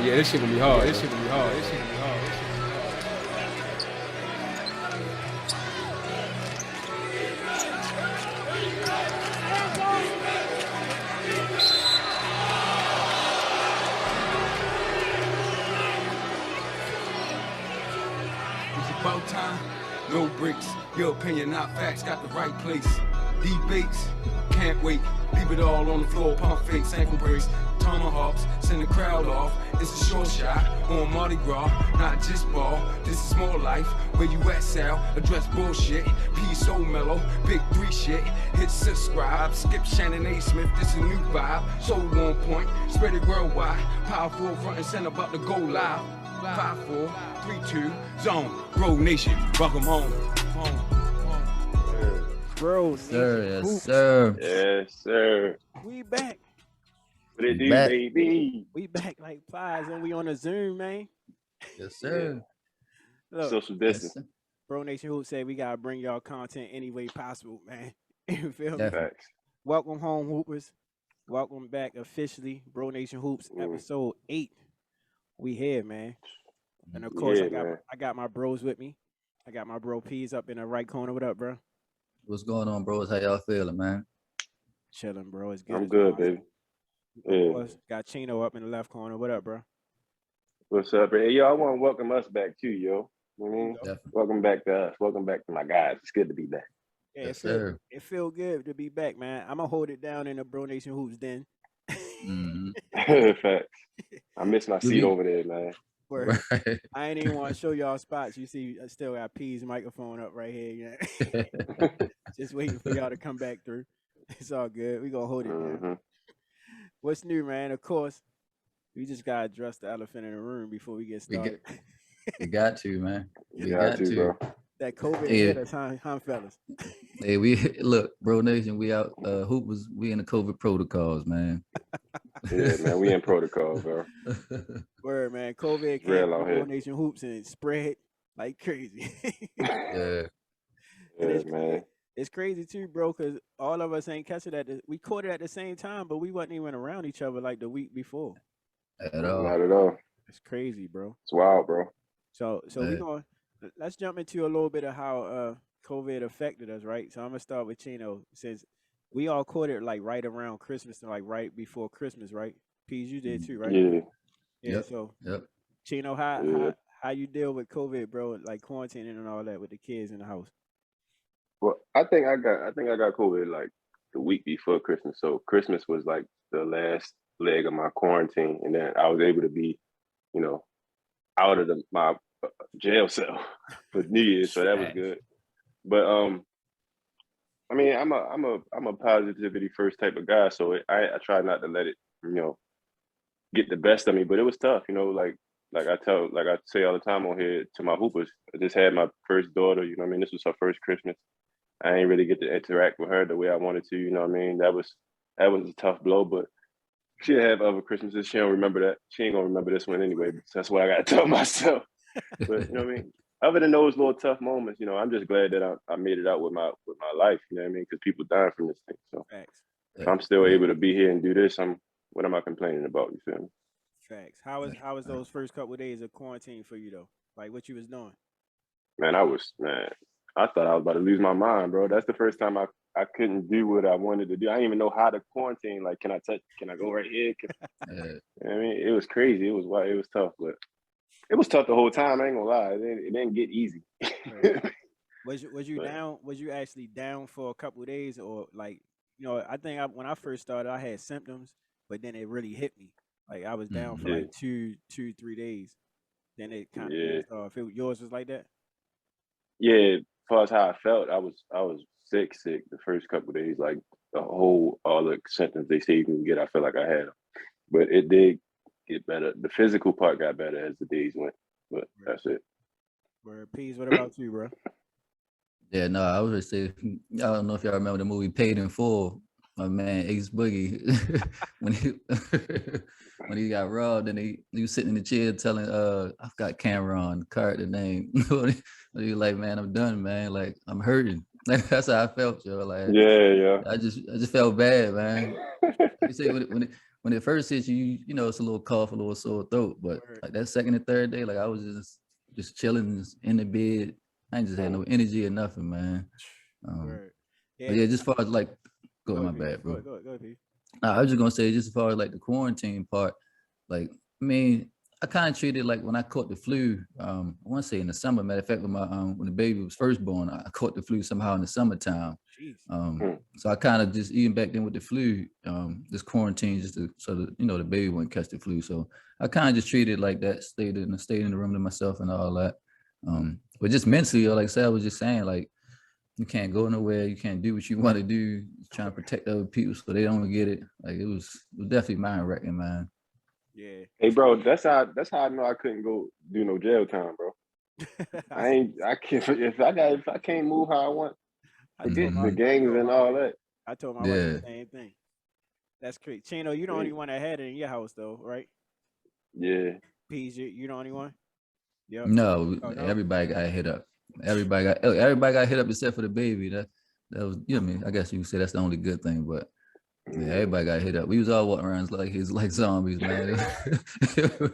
Yeah, this shit gonna be hard. This shit gonna be hard. This shit gonna be hard. This shit gonna be hard. It's about time. No breaks. Your opinion, not facts. Got the right place. Debates. Can't wait. Leave it all on the floor. Pump fakes, ankle breaks. Tomahawks. Send the crowd off. It's a short shot on Mardi Gras. Not just ball. This is more life. Where you at, Sal? Address bullshit. P so mellow. Big 3 shit. Hit subscribe. Skip Shannon A. Smith. This a new vibe. So on point. Spread it worldwide. Powerful front and center about to go live. 5, 4, 3, 2, zone. Bro Nation, welcome home. Bro, Sir, yes, sir. Yes, sir. we back. What it do, Back. baby? We back like flies and we on a Zoom, man. Yes, sir. Look, Social Yes, distance. sir. Bro Nation Hoop said we gotta bring y'all content any way possible, man. You feel me? Definitely. Facts. Welcome home, Hoopers. Welcome back officially. Bro Nation Hoops, episode 8. We here, man. And of course, Yeah, I got my bros with me. I got my bro P's up in the right corner. What up, bro? What's going on, bros? How y'all feeling, man? Chilling, bro. It's good. I'm as good, always. baby. Of Yeah. course, got Chino up in the left corner. What up, bro? What's up? Hey, yo, I want to welcome us back too, yo. You know what I mean? Definitely. Welcome back to us. Welcome back to my guys. It's good to be back. Yeah, Yes, sir. it feel good to be back, man. I'm gonna hold it down in the Bro Nation Hoops den. Mhm. Facts. I miss my seat over there, man. Word. Right. I ain't even want to show y'all spots. You see, I still got P's microphone up right here. You know? Just waiting for y'all to come back through. It's all good. We gonna hold it down. hmm What's new, man? Of course, we just gotta address the elephant in the room before we get We started. You got to, man. You got to, bro. That COVID Yeah. hit us, huh, fellas? Hey, we look, Bro Nation. We out. Hoopers. We in the COVID protocols, man. Yeah, man. We in protocol, bro. Word, man. COVID came Real to out Bro here. Nation Hoops and it spread like crazy. Yeah. Yeah, man. It's crazy too, bro, because all of us ain't catch it we caught it at the same time, but we wasn't even around each other like the week before. At all. Not at all. It's crazy, bro. It's wild, bro. So Yeah. let's jump into a little bit of how COVID affected us, right? So I'm gonna start with Chino, since we all caught it like right around Christmas and like right before Christmas, right? Peas, you did too, right? Yeah. Yeah. Yep. So Yep. Chino, Yeah. how you deal with COVID, bro? Like quarantining and all that with the kids in the house. Well, I think I got COVID like the week before Christmas. So Christmas was like the last leg of my quarantine, and then I was able to be, you know, out of my jail cell for New Year's, so that was good. But I mean, I'm a positivity first type of guy, so I try not to let it, get the best of me. But it was tough, like I say all the time on here to my hoopers. I just had my first daughter, you know what I mean? This was her first Christmas. I ain't really get to interact with her the way I wanted to, you know what I mean? That was a tough blow, but she'll have other Christmases. She don't remember that. She ain't gonna remember this one anyway. So that's what I gotta tell myself. But you know what I mean? Other than those little tough moments, I'm just glad that I made it out with my life, you know what I mean? Because people dying from this thing. So Facts. if I'm still able to be here and do this, what am I complaining about? You feel me? Facts. How was those first couple of days of quarantine for you though? Like what you was doing? Man, I thought I was about to lose my mind, bro. That's the first time I couldn't do what I wanted to do. I didn't even know how to quarantine. Like, can I go right here? Yeah. You know what I mean, it was crazy. It was wild. It was tough, but it was tough the whole time. I ain't gonna lie. It didn't get easy. Right. Was you down? Was you actually down for a couple of days, or like, I think when I first started, I had symptoms, but then it really hit me. Like I was down for Yeah. like 2-3 days. Then it kind of Yeah. eased off. Yours was like that? Yeah, as far as how I felt, I was sick the first couple of days. Like all the symptoms they say you can get, I felt like I had them. But it did get better. The physical part got better as the days went. But that's it. Word. Peas, what about you, bro? Yeah. No, I was just say. I don't know if y'all remember the movie Paid in Full. My man Ace Boogie when he got robbed and he was sitting in the chair telling I've got Cameron character name. He was like, man, I'm done, man. Like I'm hurting. Like that's how I felt, yo. Like Yeah. I just felt bad, man. You say when when it first hits you, you know, it's a little cough, a little sore throat. But Word. like that second and third day, like I was just chilling just in the bed. I ain't just had no energy or nothing, man. Word. But yeah, just as far as like, go Go my ahead, P. bad, bro. Go ahead, P. I was just gonna say, just as far as like the quarantine part, like I mean, I kind of treated like when I caught the flu. I want to say in the summer. Matter of fact, when my when the baby was first born, I caught the flu somehow in the summertime. Jeez. So I kind of just even back then with the flu, this quarantine just so that you know the baby wouldn't catch the flu. So I kind of just treated it like that, stayed in the room to myself and all that. But just mentally, like I said, I was just saying like you can't go nowhere, you can't do what you want to do, trying to protect other people so they don't get it. Like it was definitely mind wrecking, man. Yeah. Hey, bro, that's how I know I couldn't go do no jail time, bro. I can't if I can't move how I want. Forget the gangs and all that. I told my wife the same thing. That's crazy. Chino, you the only one that had it in your house though, right? Yeah. Peas, you the only one? Yep. No, Oh, no? everybody got hit up. Everybody got hit up except for the baby. That was, you know what I mean? I guess you could say that's the only good thing, but yeah, everybody got hit up. We was all walking around like zombies, man. It was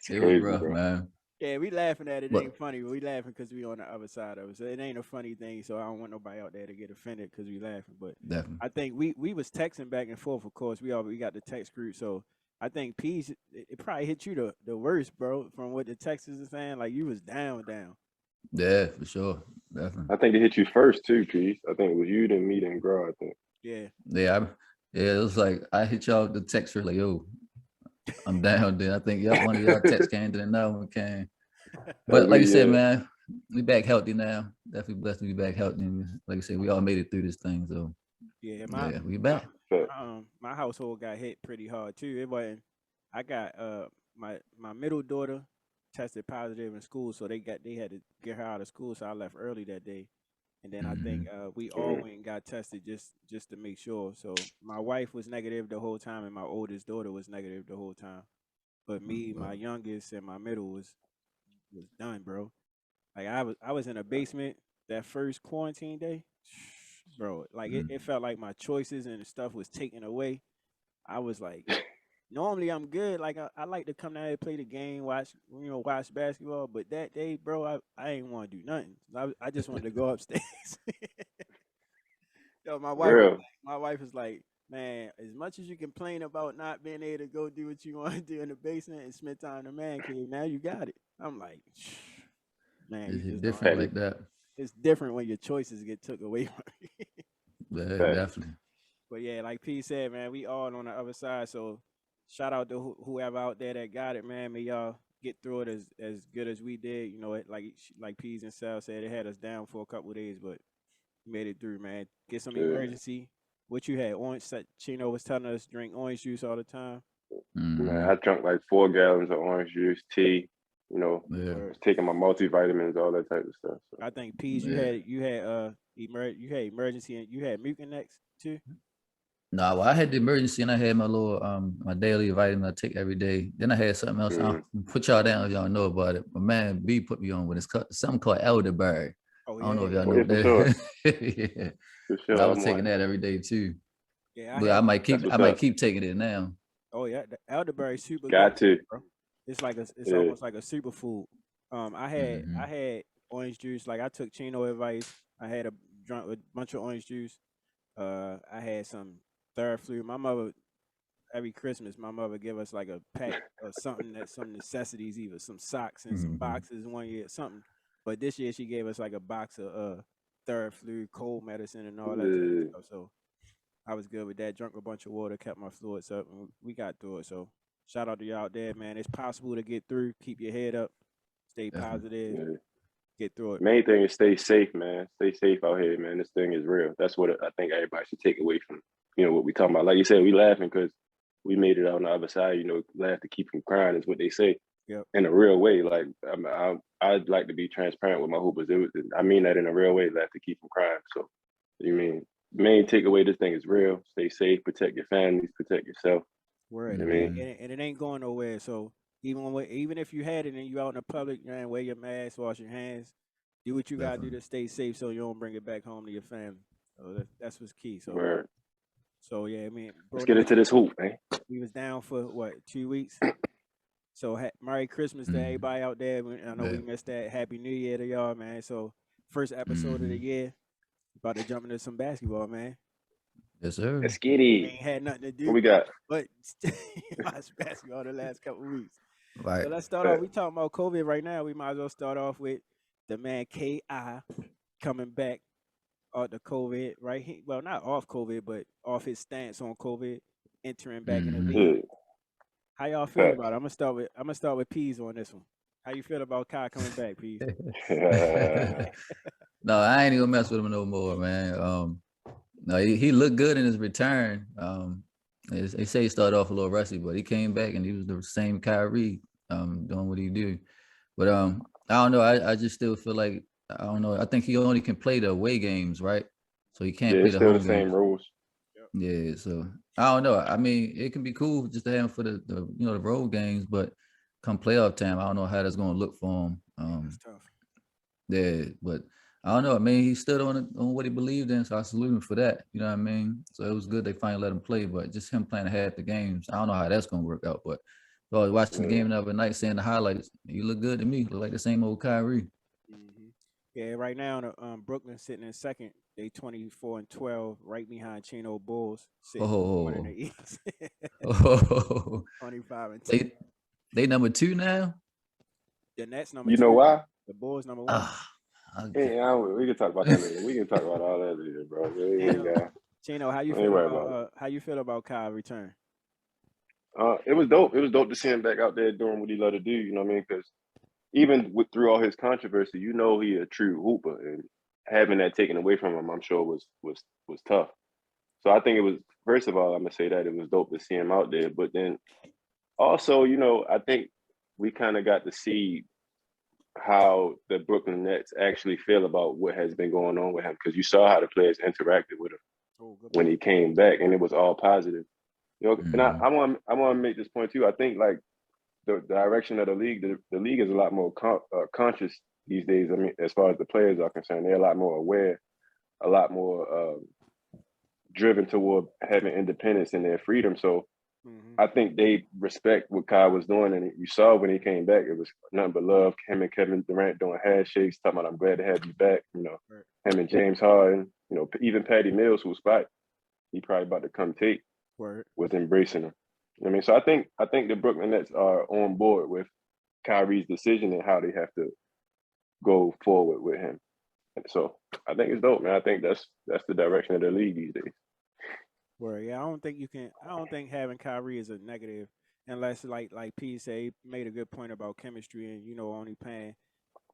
crazy, rough, bro. man. Yeah, we laughing at it. It But- ain't funny. We laughing because we on the other side of it. So it ain't a funny thing. So I don't want nobody out there to get offended because we laughing. But Definitely. I think we was texting back and forth. Of course, we got the text group. So I think Peace, it probably hit you the worst, bro. From what the texters are saying, like you was down. Yeah, for sure. Definitely. I think it hit you first too, Keith. I think it was you, then me, then Grow, I think. Yeah. Yeah, it was like I hit y'all the text for like, yo, I'm down. Then I think one of y'all text came, then another one came. But like you said, man, we back healthy now. Definitely blessed to be back healthy. Like I said, we all made it through this thing. So Yeah, we back. My household got hit pretty hard too. It wasn't. I got my middle daughter tested positive in school, so they had to get her out of school. So I left early that day, and then I think we all went and got tested just to make sure. So my wife was negative the whole time, and my oldest daughter was negative the whole time. But me, my youngest, and my middle was done, bro. Like I was in a basement that first quarantine day, bro. Like it felt like my choices and stuff was taken away. I was like, normally I'm good. Like I like to come down here, play the game, watch basketball. But that day, bro, I ain't want to do nothing. I just wanted to go upstairs. Yo, my wife is like, man, as much as you complain about not being able to go do what you want to do in the basement and spend time in the man cave, now you got it. I'm like, man, It's different like that. It's different when your choices get took away from you. Yeah, definitely. But yeah, like P said, man, we all on the other side. So shout out to whoever out there that got it, man. May y'all get through it as good as we did. You know, like Peas and Sal said, it had us down for a couple of days, but we made it through, man. Get some emergency. What you had? Orange. Chino was telling us drink orange juice all the time. Man, I drank like 4 gallons of orange juice, tea. You know, was taking my multivitamins, all that type of stuff. So. I think Peas, you had emergency and you had Mucinex too. No, well, I had the emergency and I had my little my daily vitamin I take every day. Then I had something else. I'll put y'all down if y'all know about it. My man B put me on with something called Elderberry. I don't know if y'all know that. Sure. For sure. I was taking that every day too. Yeah, but I might keep taking it now. Oh yeah, the elderberry super. Got good, to. bro. It's like it's almost like a superfood. I had orange juice. Like I took Chino advice. I had drunk a bunch of orange juice. I had some Theraflu. My mother, every Christmas, my mother give us like a pack of something some necessities, either some socks and some boxes one year, something. But this year she gave us like a box of Theraflu, cold medicine, and all that type of stuff. So I was good with that. Drunk a bunch of water, kept my fluids up, and we got through it. So shout out to y'all out there, man. It's possible to get through. Keep your head up. Stay positive. Yeah. Get through it. Main thing is stay safe, man. Stay safe out here, man. This thing is real. That's what I think everybody should take away from, what we talking about. Like you said, we laughing because we made it out on the other side. Laugh to keep from crying is what they say. Yep. In a real way. Like I'd like to be transparent with my hoopers. I mean that in a real way. Laugh to keep from crying. So, main takeaway, this thing is real. Stay safe. Protect your families. Protect yourself. Word. And it ain't going nowhere. So even if you had it and you out in the public, man, wear your mask, wash your hands, do what you gotta do to stay safe, so you don't bring it back home to your family. So that's what's key. So, Word. So yeah, let's get into this hoop, man. We was down for what 2 weeks. So Merry Christmas to everybody out there. I know we missed that. Happy New Year to y'all, man. So first episode of the year, about to jump into some basketball, man. Yes, sir. Let's get it. Ain't had nothing to What do, we got? but watch basketball the last couple of weeks. Right. So let's start off. We talking about COVID right now. We might as well start off with the man K.I. coming back off the COVID, right? Well, not off COVID, but off his stance on COVID, entering back in the league. Yeah. How y'all feel about it? I'm gonna start with Peas on this one. How you feel about Kai coming back, Peas? No, I ain't even gonna mess with him no more, man. No, he looked good in his return. They say he started off a little rusty, but he came back and he was the same Kyrie, doing what he do. But I don't know. I just still feel like I don't know. I think he only can play the away games, right? So he can't play it's the still home the same games. rules. Yeah, so I don't know. I mean, it can be cool just to have him for the the road games, but come playoff time, I don't know how that's gonna look for him. It's tough. Yeah, but I don't know. I mean, he stood on what he believed in, so I salute him for that. You know what I mean? So it was good they finally let him play, but just him playing half the games, I don't know how that's gonna work out. But I was watching the game the other night, seeing the highlights. You look good to me. Look like the same old Kyrie. Yeah, right now, Brooklyn sitting in second. They 24-12, right behind Chino Bulls, sitting one in the East. 25-10. They number 2 now. The Nets number 2. You know why? The Bulls number 1. Yeah, we can talk about that later. We can talk about all that later, bro. Chino, how you feel about Kyle's return? It was dope. It was dope to see him back out there doing what he loved to do. You know what I mean? Because even through all his controversy, you know he a true hooper, and having that taken away from him, I'm sure was tough. So I think it was, first of all, I'm gonna say that it was dope to see him out there. But then also, you know, I think we kind of got to see how the Brooklyn Nets actually feel about what has been going on with him, because you saw how the players interacted with him when he came back, and it was all positive. You know, and I want to make this point too. I think like the direction of the league is a lot more conscious these days. I mean, as far as the players are concerned, they're a lot more aware, a lot more driven toward having independence and their freedom. So I think they respect what Kai was doing, and you saw when he came back, it was nothing but love. Him and Kevin Durant doing handshakes, talking about, "I'm glad to have you back." You know, him and James Harden. You know, even Patty Mills, who's spot, he probably about to come take, was embracing him. You know what I mean? So I think the Brooklyn Nets are on board with Kyrie's decision and how they have to go forward with him. And so I think it's dope, man. I think that's the direction of the league these days. Yeah, I don't think having Kyrie is a negative, unless like P said, he made a good point about chemistry and, you know, only playing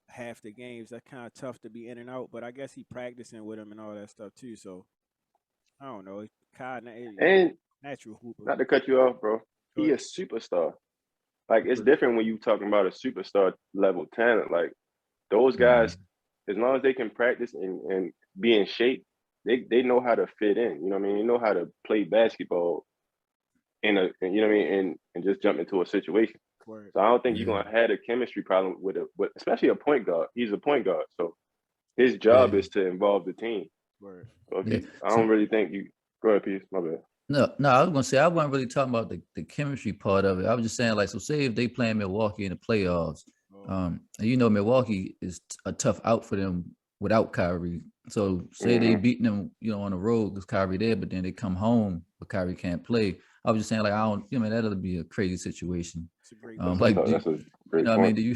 half the games. That's kind of tough to be in and out, but I guess he practicing with him and all that stuff too. So I don't know. Kai, and natural hooper. Not to cut you off, bro. He a superstar. Like, it's different when you talking about a superstar level talent. Like, those guys, as long as they can practice and be in shape, they know how to fit in. You know what I mean? They know how to play basketball you know what I mean, and just jump into a situation. So I don't think you're gonna have a chemistry problem with especially a point guard. He's a point guard, so his job is to involve the team. So I don't really think you go ahead, Peace. My bad. No, I was gonna say I wasn't really talking about the chemistry part of it. I was just saying, like, so say if they play in Milwaukee in the playoffs, and you know Milwaukee is a tough out for them without Kyrie. So say they beating them, you know, on the road because Kyrie there, but then they come home but Kyrie can't play. I was just saying, like, I don't, you know, that'll be a crazy situation. Like, that's a great you know, point. what I mean, do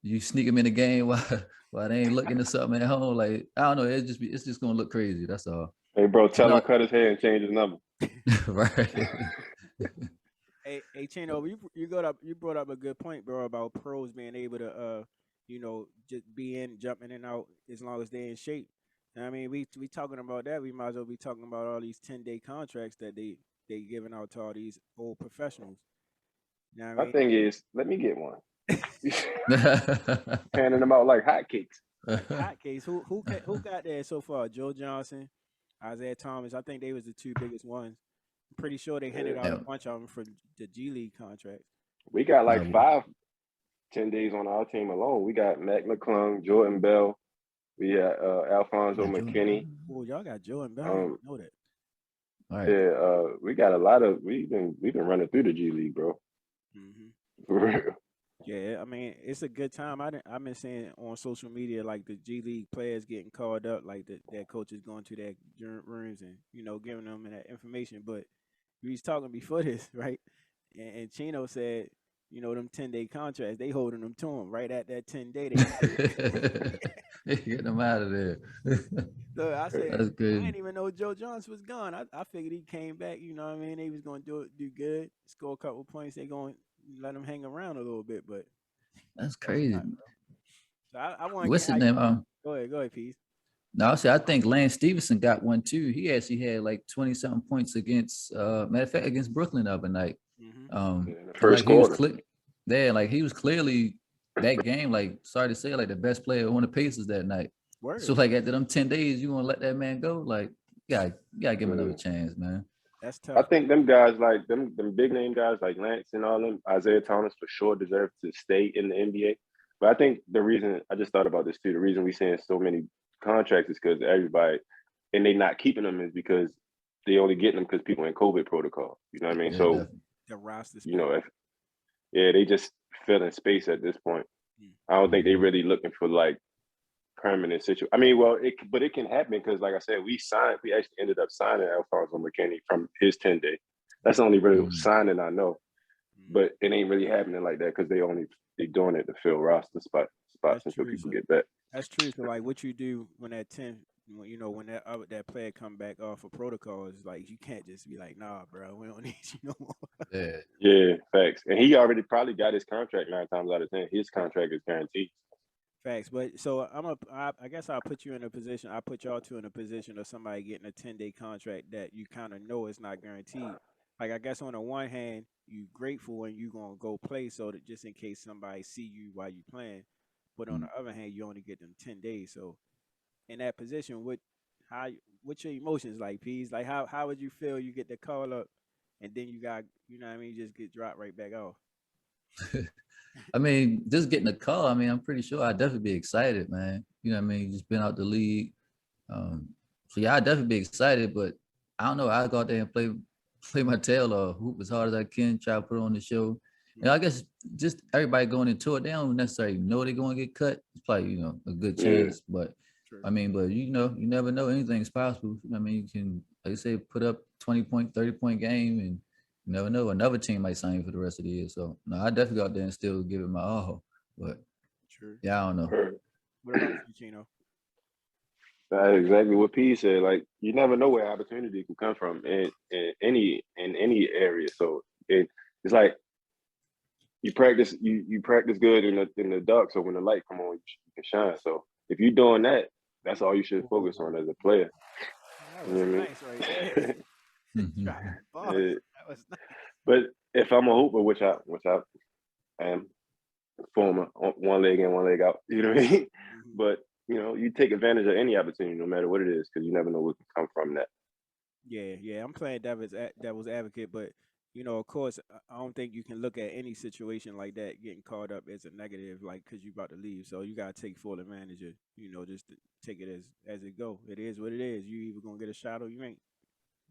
you sneak them in the game while they ain't looking at something at home? Like, I don't know, it's just gonna look crazy. That's all. Hey, bro, tell him to cut his hair and change his number. Right. Hey, Chino, you brought up a good point, bro, about pros being able to you know, just jumping in and out as long as they're in shape. And I mean, we talking about that. We might as well be talking about all these 10-day contracts that they giving out to all these old professionals. You know what I mean? My thing is, let me get one. Handing them out like hotcakes. Hotcakes. Who got there so far? Joe Johnson, Isaiah Thomas. I think they was the two biggest ones. I'm pretty sure they handed out a bunch of them for the G League contracts. We got like 10 days on our team alone. We got Mac McClung, Jordan Bell. We got Alfonso McKinney. Oh, y'all got Joe and Bell. I didn't know that. All right. Yeah, we got a lot of we've been running through the G League, bro. Hmm. For real. Yeah, I mean, it's a good time. I've been seeing on social media like the G League players getting called up, like that coaches going to their rooms and giving them that information. But we was talking before this, right? And Chino said, them 10-day contracts, they holding them to him right at that 10-day. Get them out of there. So I said, That's I crazy. didn't even know Joe Johnson was gone. I figured he came back. You know what I mean? They was going to do good, score a couple points. They going to let him hang around a little bit, but That's guess crazy. not. So I want to What's get his how name? Go ahead, Peace. No, I think Lance Stevenson got one too. He actually had like 20 something points against matter of fact against Brooklyn the other night. Mm-hmm. In the And first like he was quarter. like he was clearly that game, like sorry to say, like the best player on the Pacers that night. So Word. like after them 10 days, you want to let that man go? Like, you gotta give him another Yeah. chance, man. That's I tough. think them guys like them big name guys like Lance and all them, Isaiah Thomas for sure deserve to stay in the NBA. But I think the reason I just thought about this too, the reason we seeing so many contracts is because everybody and they not keeping them is because they only getting them because people in COVID protocol. You know what I mean? Yeah, So, definitely. The roster you know, they just fill in space at this point. I don't think they really looking for like permanent situation. I mean, well, but it can happen because, like I said, we actually ended up signing Alfonso McKinney from his 10-day. That's the only real signing I know, but it ain't really happening like that because they doing it to fill roster spots That's until true. people So get back. that's true. So like, what you do when that 10, when that player come back off of protocol is like you can't just be like, nah, bro, we don't need you no more. Yeah. Yeah, facts. And he already probably got his contract 9 times out of 10. His contract is guaranteed. Facts, but so I guess I'll put you in a position. I put y'all two in a position of somebody getting a 10-day contract that you kind of know is not guaranteed. Like I guess on the one hand, you grateful and you gonna go play so that just in case somebody see you while you playing. But on the other hand, you only get them 10 days. So in that position, what's your emotions like, Peas? Like how would you feel you get the call up and then you got what I mean, just get dropped right back off? I mean, just getting a call. I mean, I'm pretty sure I'd definitely be excited, man. You know what I mean? Just been out the league. So yeah, I'd definitely be excited, but I don't know. I go out there and play my tail off, hoop as hard as I can, try to put on the show. And I guess just everybody going into it, they don't necessarily know they're going to get cut. It's probably, a good chance. But True. I mean, but you never know. Anything's possible. I mean, you can, like I say, put up 20-point, 30-point game, and you never know. Another team might sign you for the rest of the year. So no, I definitely go out there and still give it my all. But True. yeah, I don't know. What about you, Chino? That's exactly what P said. Like you never know where opportunity can come from in any area. So it's like you practice good in the dark. So when the light come on, you can shine. So if you're doing that, that's all you should focus on as a player. That You was know what nice right there. Mhm. That was nice. But if I'm a hooper, which I am, former one leg in, one leg out, you know what I mean? But you take advantage of any opportunity, no matter what it is, because you never know what can come from that. Yeah. I'm playing devil's advocate, but of course, I don't think you can look at any situation like that getting caught up as a negative, like because you about to leave. So you gotta take full advantage of, just to take it as it go. It is what it is. You either gonna get a shot or you ain't.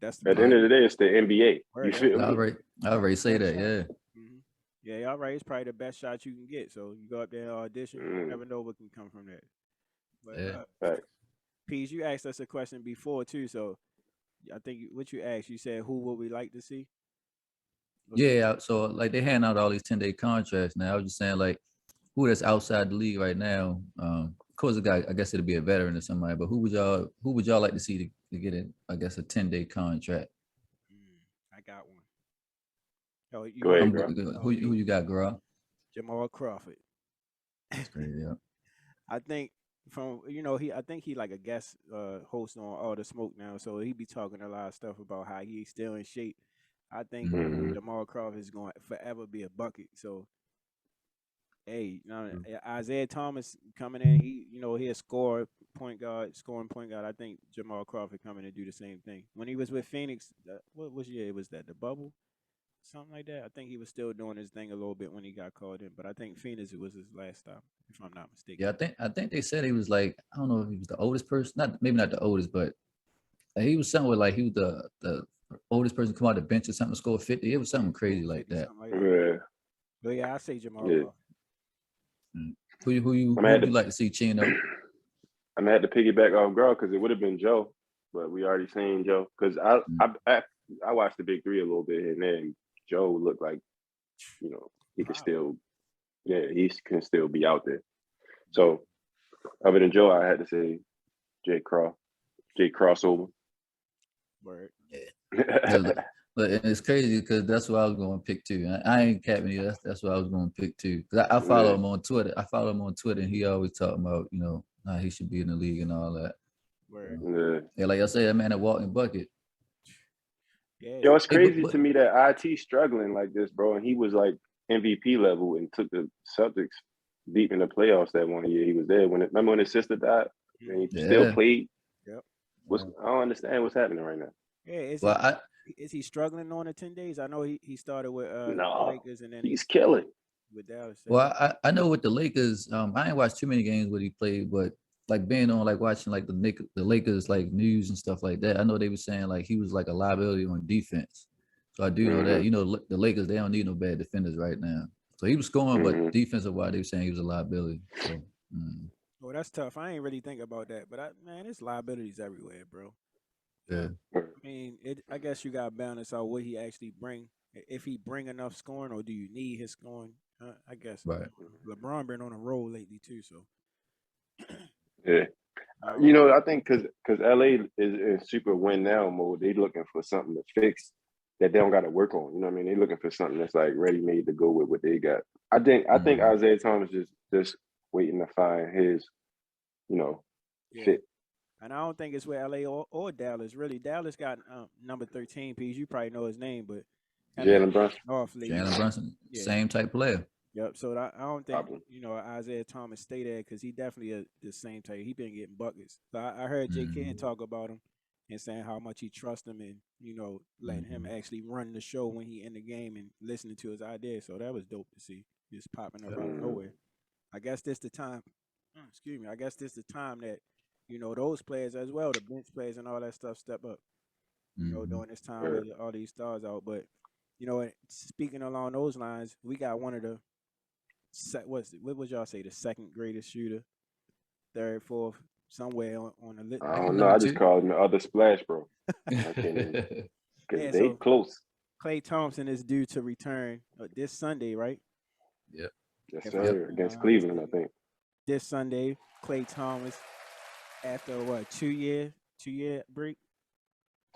That's the At the end of the day, it's the NBA. You feel I me? already say that, yeah. Mm-hmm. Yeah, all right. It's probably the best shot you can get. So you go up there and audition. You never know what can come from that. But Yeah. Right. Peace, you asked us a question before too. So I think what you asked, you said, who would we like to see? Yeah, so like they hand out all these 10-day contracts now. I was just saying like who that's outside the league right now. Of course, a guy, I guess it'd be a veteran or somebody, but who would y'all like to see to get it? I guess a 10-day contract. I got one. Oh, you Go want ahead, I'm bro. good. Who you got, girl? Jamal Crawford. That's great, yeah. I think I think he like a guest host on All the Smoke now, so he be talking a lot of stuff about how he's still in shape. I think Jamal Crawford is going to forever be a bucket. So, hey, Isaiah Thomas coming in, he a scoring point guard. I think Jamal Crawford coming to do the same thing. When he was with Phoenix, what year was that? The bubble, something like that. I think he was still doing his thing a little bit when he got called in, but I think Phoenix was his last stop, if I'm not mistaken. Yeah, I think they said he was like, I don't know if he was the oldest person, maybe not the oldest, but he was somewhere like he was the oldest person come out the bench or something, score 50. It was something crazy like 50, that. something like that. Yeah. But yeah, I say Jamal Yeah. Crawford. Who I'm at would you the- like to see Chino? I'm gonna have to piggyback off girl because it would have been Joe, but we already seen Joe. Because I watched the big three a little bit here and there, and Joe looked like, you know, he could still, he can still be out there. So other than Joe, I had to say Jay Crossover. Word. But it's crazy because that's what I was going to pick too. I ain't capping you. That's what I was going to pick too. Cause I follow him on Twitter. And he always talking about, you know, how he should be in the league and all that. Word. Yeah. Like I said, that man a walking bucket. Yeah. Yo, it's crazy to me that IT struggling like this, bro. And he was like MVP level and took the Celtics deep in the playoffs that one year he was there. Remember when his sister died and he still played? Yep. I don't understand what's happening right now. Yeah, is he struggling on the 10 days? I know he started with No, Lakers and then he's killing. With Dallas. Well, I know with the Lakers, I ain't watched too many games where he played, but like being on like watching like the Lakers like news and stuff like that, I know they were saying like he was like a liability on defense. So I do know that, you know, the Lakers, they don't need no bad defenders right now. So he was scoring, but defensive wise, they were saying he was a liability. So, Well, that's tough. I ain't really think about that, but man, there's liabilities everywhere, bro. Yeah. I mean, I guess you got to balance out what he actually bring. If he bring enough scoring, or do you need his scoring? I guess. Right. LeBron been on a roll lately too, so. Yeah. You know, I think because LA is in super win now mode, they looking for something to fix that they don't got to work on. You know what I mean? They looking for something that's like ready made to go with what they got. I think Isaiah Thomas just waiting to find his, you know, fit. And I don't think it's with LA or Dallas. Really, Dallas got number 13 piece. You probably know his name, but Jalen Brunson. Jalen Brunson, same type player. Yep. So I don't think Isaiah Thomas stay there because he definitely the same type. He been getting buckets. So I heard J. Ken talk about him and saying how much he trusts him and letting him actually run the show when he in the game and listening to his ideas. So that was dope to see. Just popping up out of nowhere. I guess this the time. Excuse me. I guess this the time that those players as well, the bench players and all that stuff, step up. During this time with all these stars out. But speaking along those lines, we got one of the what would y'all say, the second greatest shooter, third, fourth, somewhere on the list? I don't know. I just called him the other splash, bro. I can't even, because they close. Klay Thompson is due to return this Sunday, right? Yep. Yes, sir. Against Cleveland, I think. This Sunday, Klay Thomas, after what, 2 year break?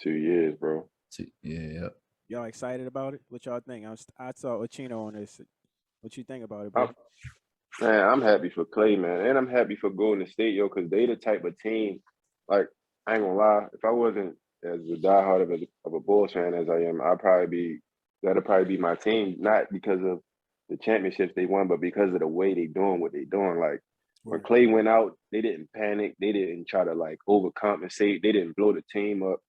2 years, bro. Yeah. Y'all excited about it? What y'all think? I saw Ochino on this. What you think about it, bro? Man, I'm happy for Klay, man. And I'm happy for Golden State, yo, because they the type of team, like, I ain't gonna lie, if I wasn't as a diehard of a Bulls fan as I am, that'd probably be my team, not because of the championships they won, but because of the way they doing what they doing. Like, when Klay went out, they didn't panic. They didn't try to, like, overcompensate. They didn't blow the team up.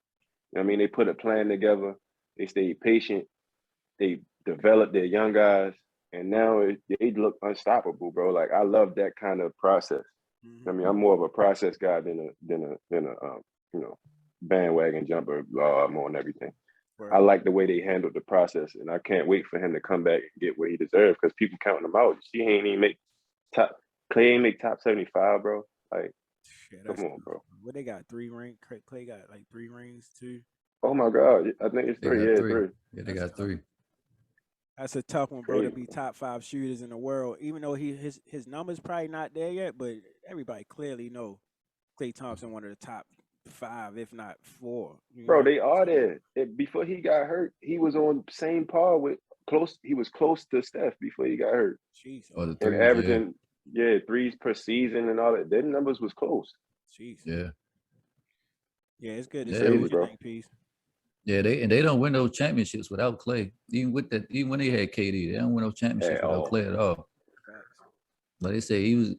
You know what I mean? They put a plan together. They stayed patient. They developed their young guys. And now they look unstoppable, bro. Like, I love that kind of process. I mean, I'm more of a process guy than a bandwagon jumper on everything. I like the way they handled the process, and I can't wait for him to come back and get what he deserves because people counting him out. He ain't even make Klay ain't make top 75, bro. Like, come on, bro. What they got? 3 rings. Klay got like 3 rings too. Oh my God, I think it's 3. Yeah, 3. Yeah, they got 3. That's a tough one, bro, to be top 5 shooters in the world. Even though his numbers probably not there yet, but everybody clearly know Klay Thompson one of the top 5, if not 4. Bro, they are there. Before he got hurt, he was on same par with he was close to Steph before he got hurt. Jeez. And averaging 3s per season and all that. Their numbers was close. Jeez. Yeah. Yeah, it's good to see, bro. Yeah, they don't win those championships without Klay. Even when they had KD, they don't win those championships without Klay at all. Like they say, he was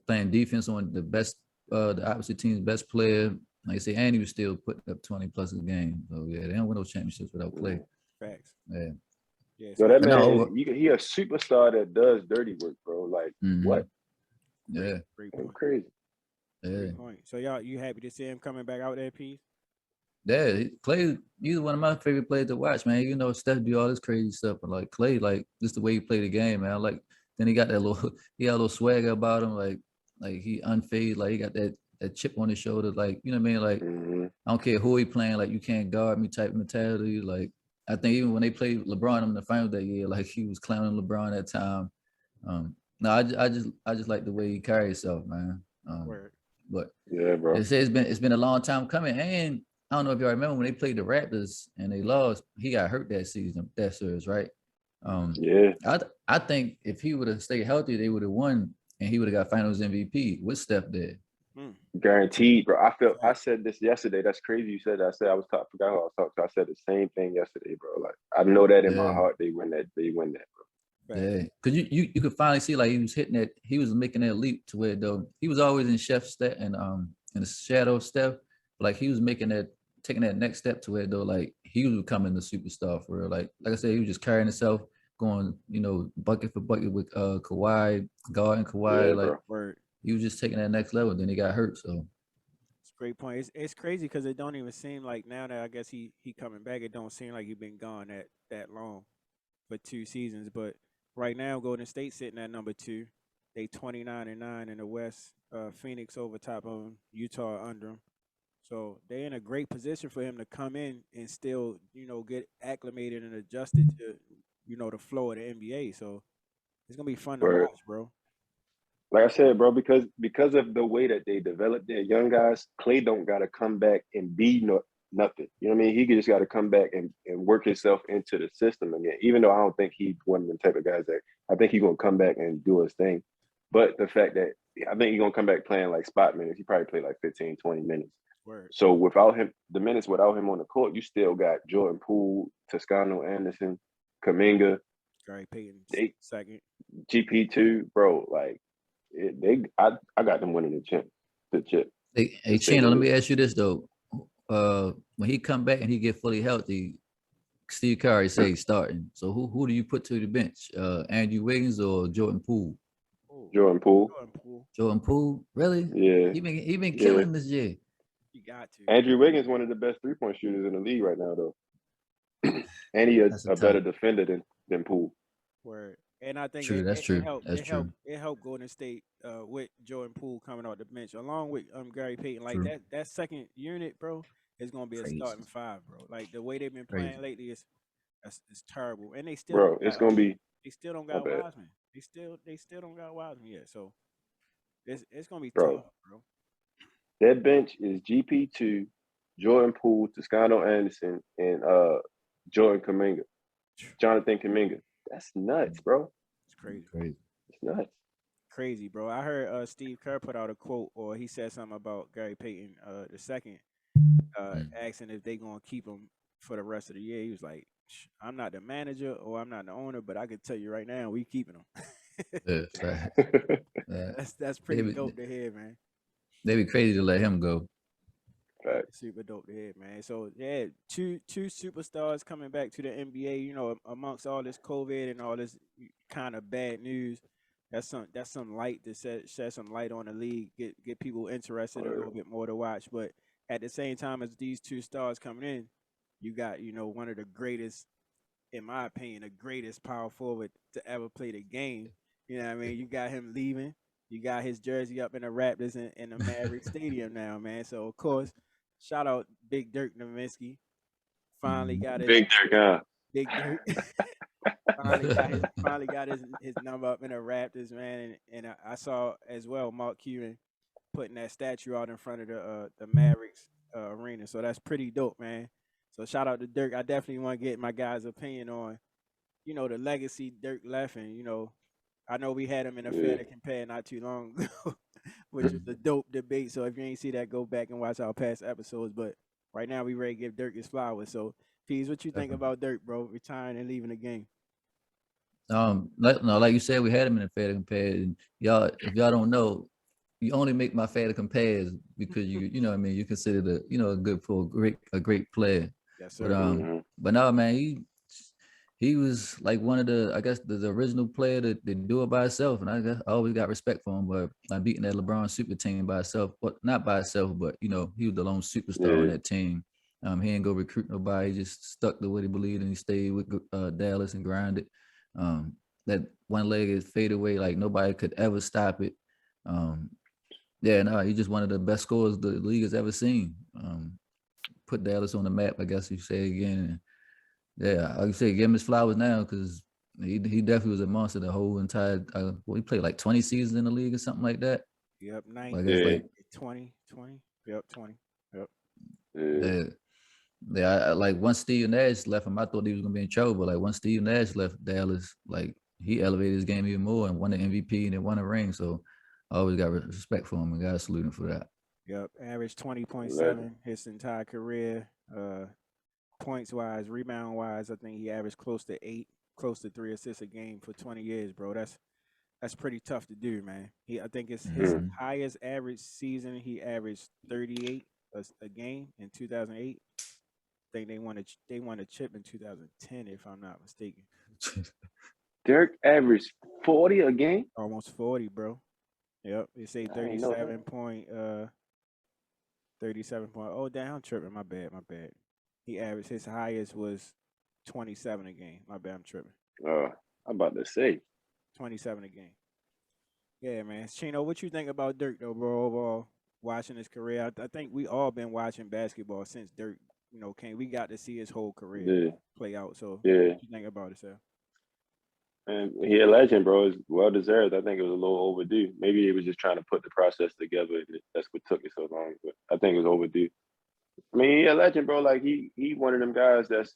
playing defense on the best, the opposite team's best player. Like I say, and he was still putting up 20 plus a game. So yeah, they don't win those championships without Klay. Facts. Yeah. So that man, he a superstar that does dirty work, bro. Like what? Yeah. Great point. Crazy. Yeah. Great point. So you happy to see him coming back out there, P? Yeah, Clay, he's one of my favorite players to watch, man. You know, Steph do all this crazy stuff, but like Clay, like just the way he played the game, man. Like then he got that little, he got a little swagger about him, like he unfazed, like he got that chip on his shoulder, like you know what I mean. Like I don't care who he playing, like you can't guard me type mentality. Like I think even when they played LeBron in the finals that year, like he was clowning LeBron that time. No, I just like the way he carries himself, man. But Yeah, bro. it's been a long time coming, and I don't know if y'all remember when they played the Raptors and they lost. He got hurt that season, that series, right? Yeah. I think if he would have stayed healthy, they would have won, and he would have got Finals MVP with Steph there. Guaranteed, bro. I said this yesterday. That's crazy. You said that. I said I was talking. Forgot who I was talking to. I said the same thing yesterday, bro. Like I know that in my heart, they win that. They win that, bro. Yeah, because you could finally see like he was hitting that. He was making that leap to where though he was always in Chef's step and in the shadow step, but like he was making that, taking that next step to where though like he was becoming the superstar for real. Like I said, he was just carrying himself, going bucket for bucket with Kawhi, guarding Kawhi. Yeah, like he was just taking that next level. Then he got hurt. So it's a great point. It's crazy because it don't even seem like now that I guess he coming back, it don't seem like he been gone that long for 2 seasons. But right now, Golden State sitting at number 2. They 29-9 in the West. Phoenix over top of them. Utah under them. So they're in a great position for him to come in and still, get acclimated and adjusted to, the flow of the NBA. So it's gonna be fun to watch, bro. Like I said, bro, because of the way that they develop their young guys, Clay don't gotta come back and be nothing. You know what I mean? He just gotta come back and work himself into the system again. Even though I don't think he's one of the type of guys that I think he's gonna come back and do his thing. But the fact that I think he's gonna come back playing like spot minutes, he probably played like 15, 20 minutes. So without him, the minutes without him on the court, you still got Jordan Poole, Toscano Anderson, Kuminga, Gary Payton second, GP2, bro. Like I got them winning the chip. Hey Chino, let me ask you this though. When he come back and he get fully healthy, Steve Curry say he's starting. So who do you put to the bench? Andrew Wiggins or Jordan Poole? Jordan Poole. Jordan Poole, really? Yeah. He been killing this year. You got to. Andrew Wiggins one of the best 3-point shooters in the league right now, though. And he is a better defender than Poole. Word. And I think that's true. It helped Golden State with Jordan Poole coming off the bench, along with Gary Payton. Like that second unit, bro, is gonna be a starting 5, bro. Like the way they've been playing lately is terrible. And they still it's gonna be. They still don't got Wiseman. They still don't got Wiseman yet. So it's gonna be tough, bro. That bench is GP2, Jordan Poole, Toscano Anderson, and Jonathan Kuminga. That's nuts, bro. It's crazy. It's nuts. Crazy, bro. I heard Steve Kerr put out a quote, or he said something about Gary Payton the second, asking if they gonna keep him for the rest of the year. He was like, I'm not the manager or I'm not the owner, but I can tell you right now, we keeping him. That's pretty dope to hear, man. They'd be crazy to let him go. Super dope to hear, man. So yeah, two superstars coming back to the NBA. Amongst all this COVID and all this kind of bad news, that's some light to shed some light on the league. Get people interested a little bit more to watch. But at the same time as these 2 stars coming in, you got one of the greatest, in my opinion, the greatest power forward to ever play the game. You know what I mean? You got him leaving. You got his jersey up in the Raptors in the Maverick Stadium now, man. So, of course, shout out Big Dirk Nowitzki. Finally got his... Big Dirk, Big Dirk. finally got his number up in the Raptors, man. And I saw as well Mark Cuban putting that statue out in front of the Mavericks arena. So that's pretty dope, man. So shout out to Dirk. I definitely want to get my guys' opinion on, the legacy Dirk left. And, I know we had him in a Fair to Compare not too long ago, which is a dope debate. So if you ain't see that, go back and watch our past episodes. But right now, we ready to give Dirk his flowers. So, Pease, what you think about Dirk, bro, retiring and leaving the game? Like you said, we had him in a Fair to Compare. And if y'all don't know, you only make my Fair to Compares because you know what I mean, you consider a great player. Yes, sir. But no, man, he was like one of the original player to do it by himself, and I always got respect for him. But like beating that LeBron super team by himself, but not by himself, but he was the lone superstar on that team. He didn't go recruit nobody. He just stuck to what he believed and he stayed with Dallas and grinded. That one-legged fadeaway, like nobody could ever stop it. Yeah, no, he's just one of the best scorers the league has ever seen. Put Dallas on the map, I guess you say again. Yeah, like you say, give him his flowers now because he definitely was a monster the whole entire. He played like 20 seasons in the league or something like that. Yep, Well, I guess Yeah. like 20, 20. Yep, 20. Yep. Yeah. yeah, like once Steve Nash left him, I thought he was gonna be in trouble. But like once Steve Nash left Dallas, like he elevated his game even more and won the MVP and then won a ring. So I always got respect for him and got to salute him for that. Yep. Averaged Legend. 20.7 his entire career. Points wise, rebound wise, I think he averaged close to 8, close to 3 assists a game for 20 years, bro. That's pretty tough to do, man. I think it's his Mm. highest average season. He averaged 38 a game in 2008. I think they won a chip in 2010, if I'm not mistaken. Dirk averaged 40 a game. Almost 40, bro. Yep. They say I ain't know that. 37 point. Oh, damn, I'm tripping. My bad. He averaged his highest was 27 a game. My bad, I'm tripping. I'm about to say. 27 a game. Yeah, man. Chino, what you think about Dirk though, bro? Overall, watching his career, I think we all been watching basketball since Dirk, came. We got to see his whole career Yeah. play out. So, Yeah. what you think about it, sir? And he a legend, bro. It's well deserved. I think it was a little overdue. Maybe he was just trying to put the process together. And that's what took it so long. But I think it was overdue. I mean, he a legend, bro. Like he one of them guys that's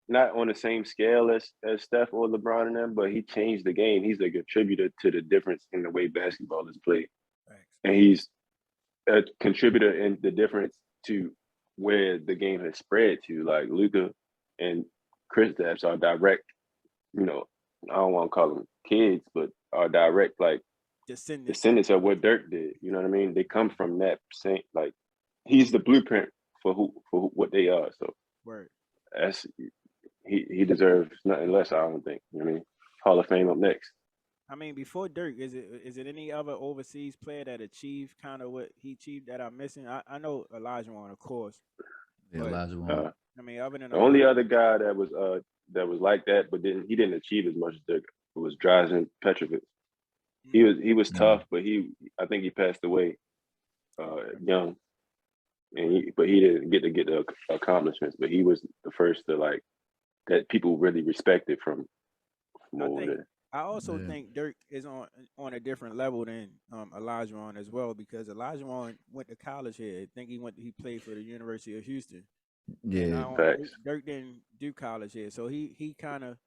not on the same scale as Steph or LeBron and them, but he changed the game. He's a contributor to the difference in the way basketball is played. Thanks. And he's a contributor in the difference to where the game has spread to. Like Luka and Kristaps are direct, I don't want to call them kids, but are direct like descendants of what Dirk did. You know what I mean? They come from that same like he's the blueprint for what they are. So Word. that's he deserves nothing less. I don't think. You know what I mean? Hall of Fame up next. I mean, before Dirk, is it any other overseas player that achieved kind of what he achieved that I'm missing? I know Olajuwon, of course. Yeah, But, Olajuwon. I mean, other than The only other guy that was like that, but didn't achieve as much as Dirk was Drazen Petrovic. He was tough, but I think he passed away young, but he didn't get the accomplishments. But he was the first to like that people really respected from over there. I also think Dirk is on a different level than Olajuwon as well because Olajuwon went to college here. I think he played for the University of Houston. Yeah, facts. Dirk didn't do college here, so he kind of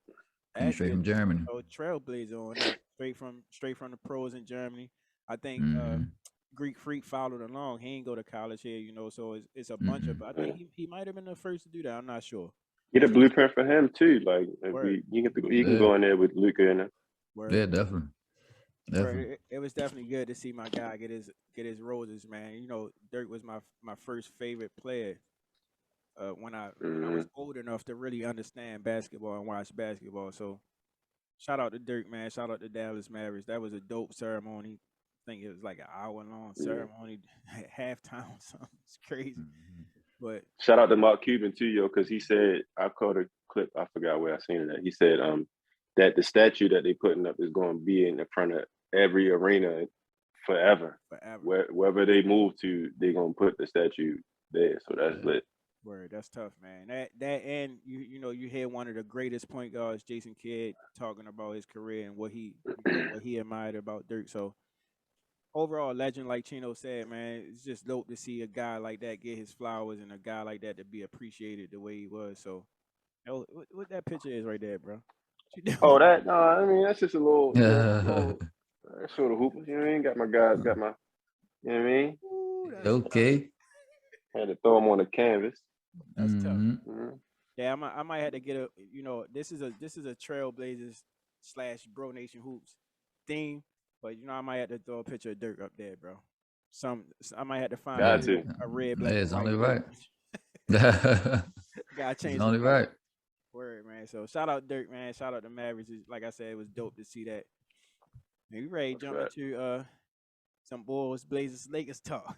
came straight from Germany. Trailblazer on that straight from the pros in Germany. I think Greek Freak followed along. He ain't go to college here, so it's a bunch of. I think he might have been the first to do that. I'm not sure. Get a blueprint for him too. Like you can go in there with Luka in it. Yeah, definitely. It was definitely good to see my guy get his roses, man. Dirk was my first favorite player when I was old enough to really understand basketball and watch basketball. So shout out to Dirk, man. Shout out to Dallas Mavericks. That was a dope ceremony. I think it was like an hour-long ceremony at halftime or something. It's crazy. But shout out to Mark Cuban too, yo, because he said I caught a clip. I forgot where I seen it at. He said that the statue that they putting up is going to be in the front of every arena forever. Wherever they move to, they're going to put the statue there. So that's lit. Word, that's tough, man. That and you hear one of the greatest point guards, Jason Kidd, talking about his career and what he admired about Dirk. So overall, legend, like Chino said, man, it's just dope to see a guy like that get his flowers and a guy like that to be appreciated the way he was. So, what that picture is right there, bro? Oh, that? No, I mean that's just a little sort of hoop. You know what I mean? Got my guys, got my. You know what I mean? Ooh, okay. Had to throw them on the canvas. That's tough. Mm-hmm. Yeah, I might have to get a. This is a Trailblazers / Bro Nation Hoops theme. But I might have to throw a picture of Dirk up there, bro. I might have to find a red, black. It's only right. Gotta change. It's only right. Word, man. So shout out Dirk, man. Shout out to Mavericks. Like I said, it was dope to see that. Maybe ready to jump into some Bulls, Blazers, Lakers talk.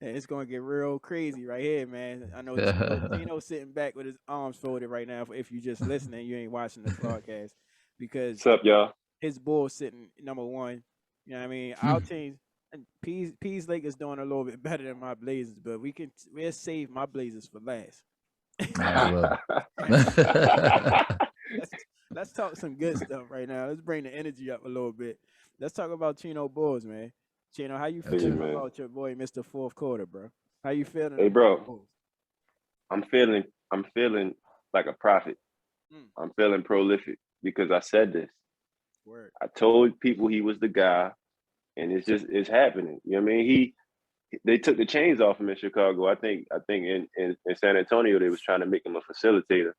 And it's gonna get real crazy right here, man. I know Tino sitting back with his arms folded right now. If you just listening, you ain't watching the broadcast because What's up, y'all? his Bulls sitting number one. You know what I mean? Our team, and P's Lakers doing a little bit better than my Blazers, but we'll save my Blazers for last. let's talk some good stuff right now. Let's bring the energy up a little bit. Let's talk about Chino Bulls, man. Chino, how you feeling man. about your boy, Mr. Fourth Quarter, bro? How you feeling? Hey, about bro. the Bulls? I'm feeling like a prophet. I'm feeling prolific because I said this. Word. I told people he was the guy, and it's happening. You know what I mean? They took the chains off him in Chicago. I think in San Antonio they was trying to make him a facilitator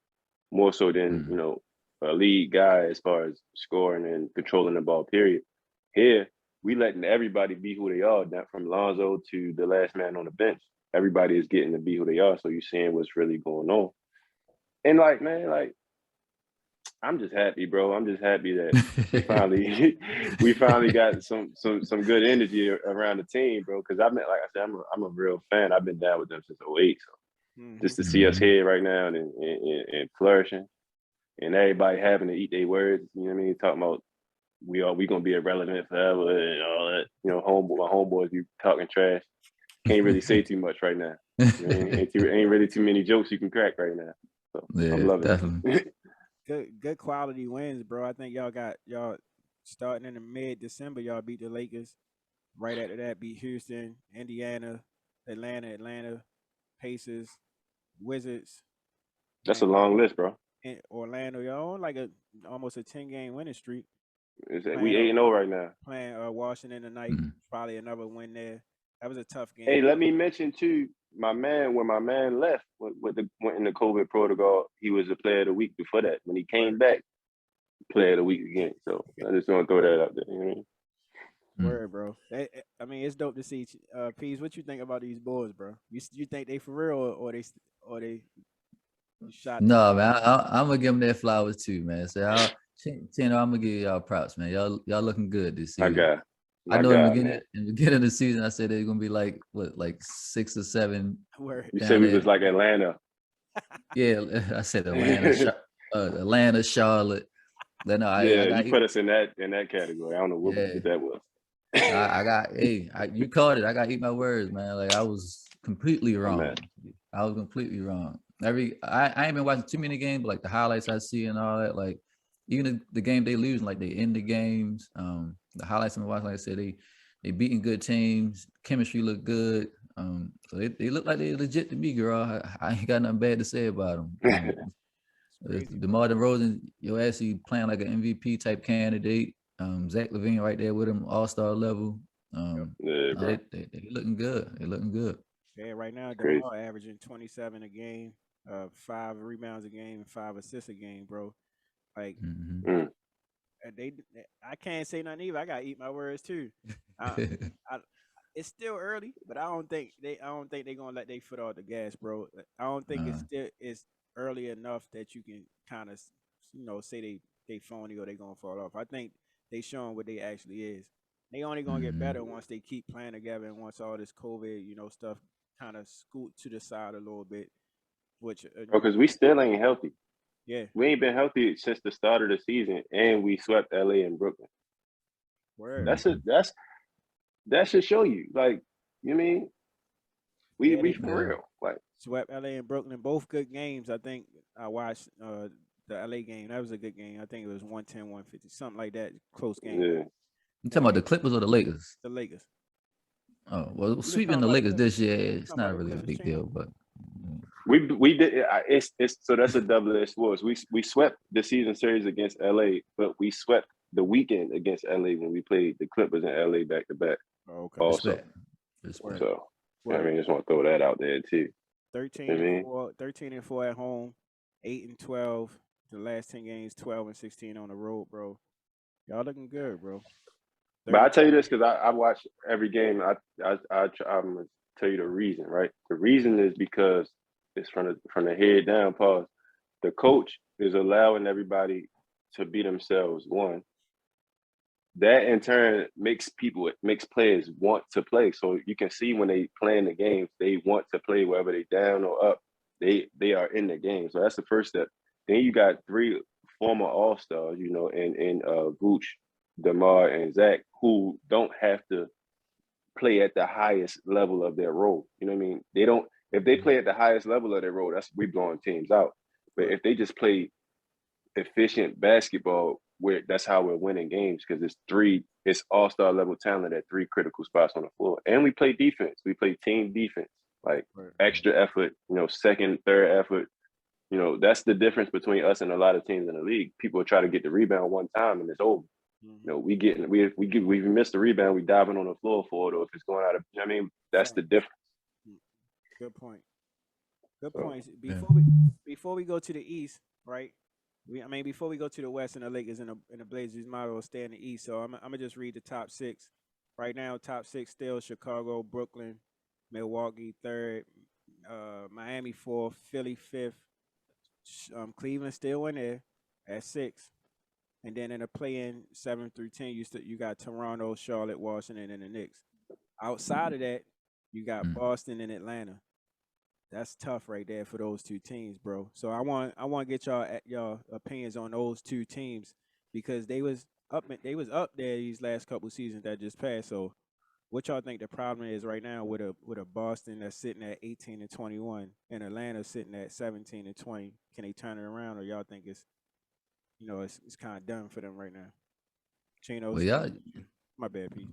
more so than a lead guy as far as scoring and controlling the ball. Period. Here we letting everybody be who they are, from Lonzo to the last man on the bench. Everybody is getting to be who they are. So you're seeing what's really going on. And I'm just happy, bro. I'm just happy that we finally got some good energy around the team, bro. Because like I said, I'm a real fan. I've been down with them since 2008. So just to see us here right now and flourishing, and everybody having to eat their words, you know what I mean? Talking about we gonna be irrelevant forever and all that. You know, my homeboys, you talking trash. Can't really say too much right now. You know, ain't really too many jokes you can crack right now. So I'm loving definitely. it. Good quality wins, bro. I think y'all starting in the mid-December, y'all beat the Lakers. Right after that, beat Houston, Indiana, Atlanta, Pacers, Wizards. That's a long list, bro. And Orlando, y'all on like almost a 10-game winning streak. We 8-0 right now. Playing Washington tonight, probably another win there. That was a tough game. Hey, let me mention too, when my man left, went in the COVID protocol, he was a player of the week before that. When he came back, player of the week again. So I just want to throw that out there. You know what I mean? Word, bro. I mean, it's dope to see. Pease, what you think about these boys, bro? You think they for real or they shot? No, man. I'm gonna give them their flowers too, man. So Tino, I'm gonna give y'all props, man. Y'all looking good this season. I know in the beginning of the season, I said they're gonna be like 6 or 7. Word. You said we was like Atlanta. Yeah, I said Atlanta, Charlotte. Then you put us in that category. I don't know what that was. You called it. I got to eat my words, man. Like I was completely wrong. I was completely wrong. I ain't been watching too many games, but like the highlights I see and all that, like even the game they losing, like they end the games. The highlights I'm watching, like I said, they beating good teams. Chemistry look good. So they look like they legit to me, girl. I ain't got nothing bad to say about them. DeMar DeRozan, you're actually playing like an MVP type candidate. Zach LaVine right there with him, all-star level. They looking good. They're looking good. Yeah, right now DeMar averaging 27 a game, 5 rebounds a game, and 5 assists a game, bro. Like I can't say nothing either. I gotta eat my words too. It's still early, but I don't think they're gonna let their foot off the gas, bro. I don't think it's early enough that you can kind of say they phony or they gonna fall off. I think they showing what they actually is. They only gonna get better once they keep playing together and once all this COVID stuff kind of scoot to the side a little bit. Which because we still ain't healthy. Yeah, we ain't been healthy since the start of the season, and we swept LA and Brooklyn. Word. That should show you, like, you know what I mean? We for real, like swept LA and Brooklyn, both good games. I think I watched the LA game. That was a good game. I think it was 110, 150, something like that. Close game. Yeah. You talking about the Clippers or the Lakers? The Lakers. Oh well, sweeping the Lakers this year, it's not really a big deal, but we did. It's so that's a double-edged sword. We swept the season series against LA, but we swept the weekend against LA when we played the Clippers in LA back to back. Okay. Also, Respect. So I mean, just want to throw that out there too. 13-4 at home, 8-12. The last 10 games, 12-16 on the road, bro. Y'all looking good, bro. But I tell you this because I watch every game. I'm gonna tell you the reason, right? The reason is because it's from the head down. Pause. The coach is allowing everybody to be themselves. One, that in turn makes players want to play. So you can see when they play in the games, they want to play whether they down or up. They are in the game. So that's the first step. Then you got 3 former All-Stars, you know, and Vooch, DeMar, and Zach, who don't have to play at the highest level of their role. You know what I mean? They don't. If they play at the highest level of their role, we blowing teams out. But if they just play efficient basketball, that's how we're winning games, because it's all-star level talent at 3 critical spots on the floor. And we play defense. We play team defense, like extra effort, you know, second, third effort. You know, that's the difference between us and a lot of teams in the league. People try to get the rebound one time and it's over. You know, we miss the rebound, we diving on the floor for it, or if it's going out of, you know what I mean? That's the difference. Good point. Good points. Before we go to the East, right? Before we go to the West and the Lakers and the Blazers, model stay in the East. So I'm gonna just read the top 6 right now. Top 6 still: Chicago, Brooklyn, Milwaukee 3rd, Miami 4th, Philly 5th, Cleveland still in there at 6, and then in the play-in 7 through 10, you got Toronto, Charlotte, Washington, and the Knicks. Outside of that, you got Boston and Atlanta. That's tough right there for those 2 teams, bro. So I want to get y'all opinions on those 2 teams, because they was up there these last couple seasons that just passed. So what y'all think the problem is right now with a Boston that's sitting at 18 and 21 and Atlanta sitting at 17 and 20? Can they turn it around, or y'all think it's kind of done for them right now? Chinos, Well, yeah. My bad, Pete.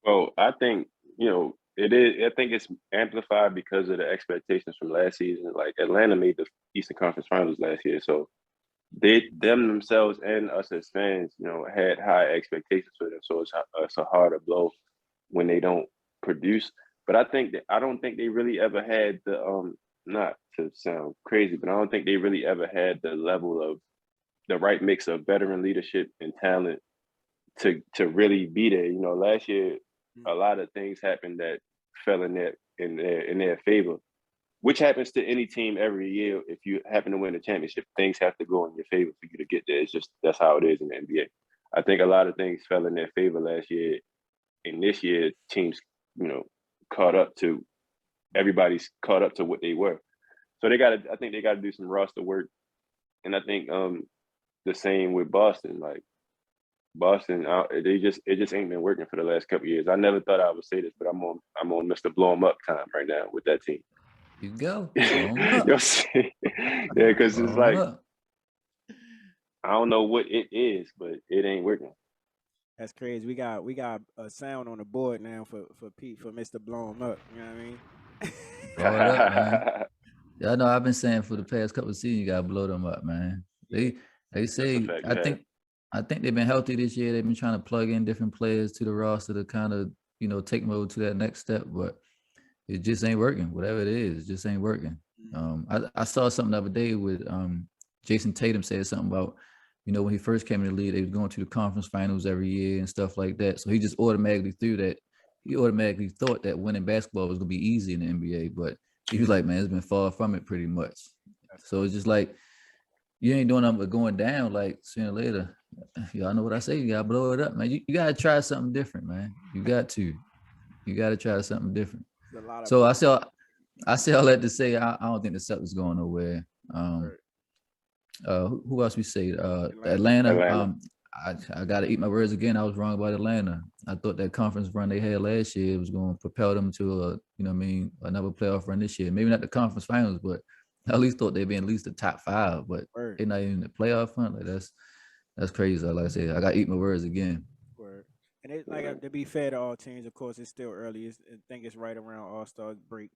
Well, I think, you know, it is. I think it's amplified because of the expectations from last season. Like, Atlanta made the Eastern Conference Finals last year, so them themselves and us as fans, you know, had high expectations for them. So it's a harder blow when they don't produce. But I don't think they really ever had the not to sound crazy, but I don't think they really ever had the level of the right mix of veteran leadership and talent to really be there. You know, last year a lot of things happened that fell in their favor, which happens to any team every year. If you happen to win a championship, things have to go in your favor for you to get there. It's just, that's how it is in the NBA. I think a lot of things fell in their favor last year, and this year teams, you know, everybody's caught up to what they were. So I think they gotta do some roster work. And I think the same with Boston. Like, Boston, it just ain't been working for the last couple of years. I never thought I would say this, but I'm on Mr. Blow 'em up time right now with that team. You go. Blow 'em up. Yeah, because it's like, I don't know what it is, but it ain't working. That's crazy. We got a sound on the board now for Pete, for Mr. Blow 'em up. You know what I mean? Blow it up, man. Yeah, I know. I've been saying for the past couple of seasons, you gotta blow them up, man. They say, I think they've been healthy this year. They've been trying to plug in different players to the roster to kind of, you know, take them over to that next step, but it just ain't working. Whatever it is, it just ain't working. I saw something the other day with Jason Tatum said something about, you know, when he first came in the league, they was going to the conference finals every year and stuff like that. So he just automatically thought that winning basketball was gonna be easy in the NBA, but he was like, man, it's been far from it pretty much. So it's just like, you ain't doing nothing but going down. Like, sooner or later, y'all know what I say, you gotta blow it up, man. You gotta try something different, man. You gotta try something different. So I say all that to say, I don't think the Celtics going nowhere. Who else we say? Atlanta. I gotta eat my words again. I was wrong about Atlanta. I thought that conference run they had last year was going to propel them to another playoff run this year. Maybe not the conference finals, but I at least thought they'd be at least the top 5. But they're not even in the playoff hunt. Like, that's crazy. Like I said, I gotta eat my words again. And it, like, to be fair to all teams, of course, it's still early. I think it's right around All-Star break,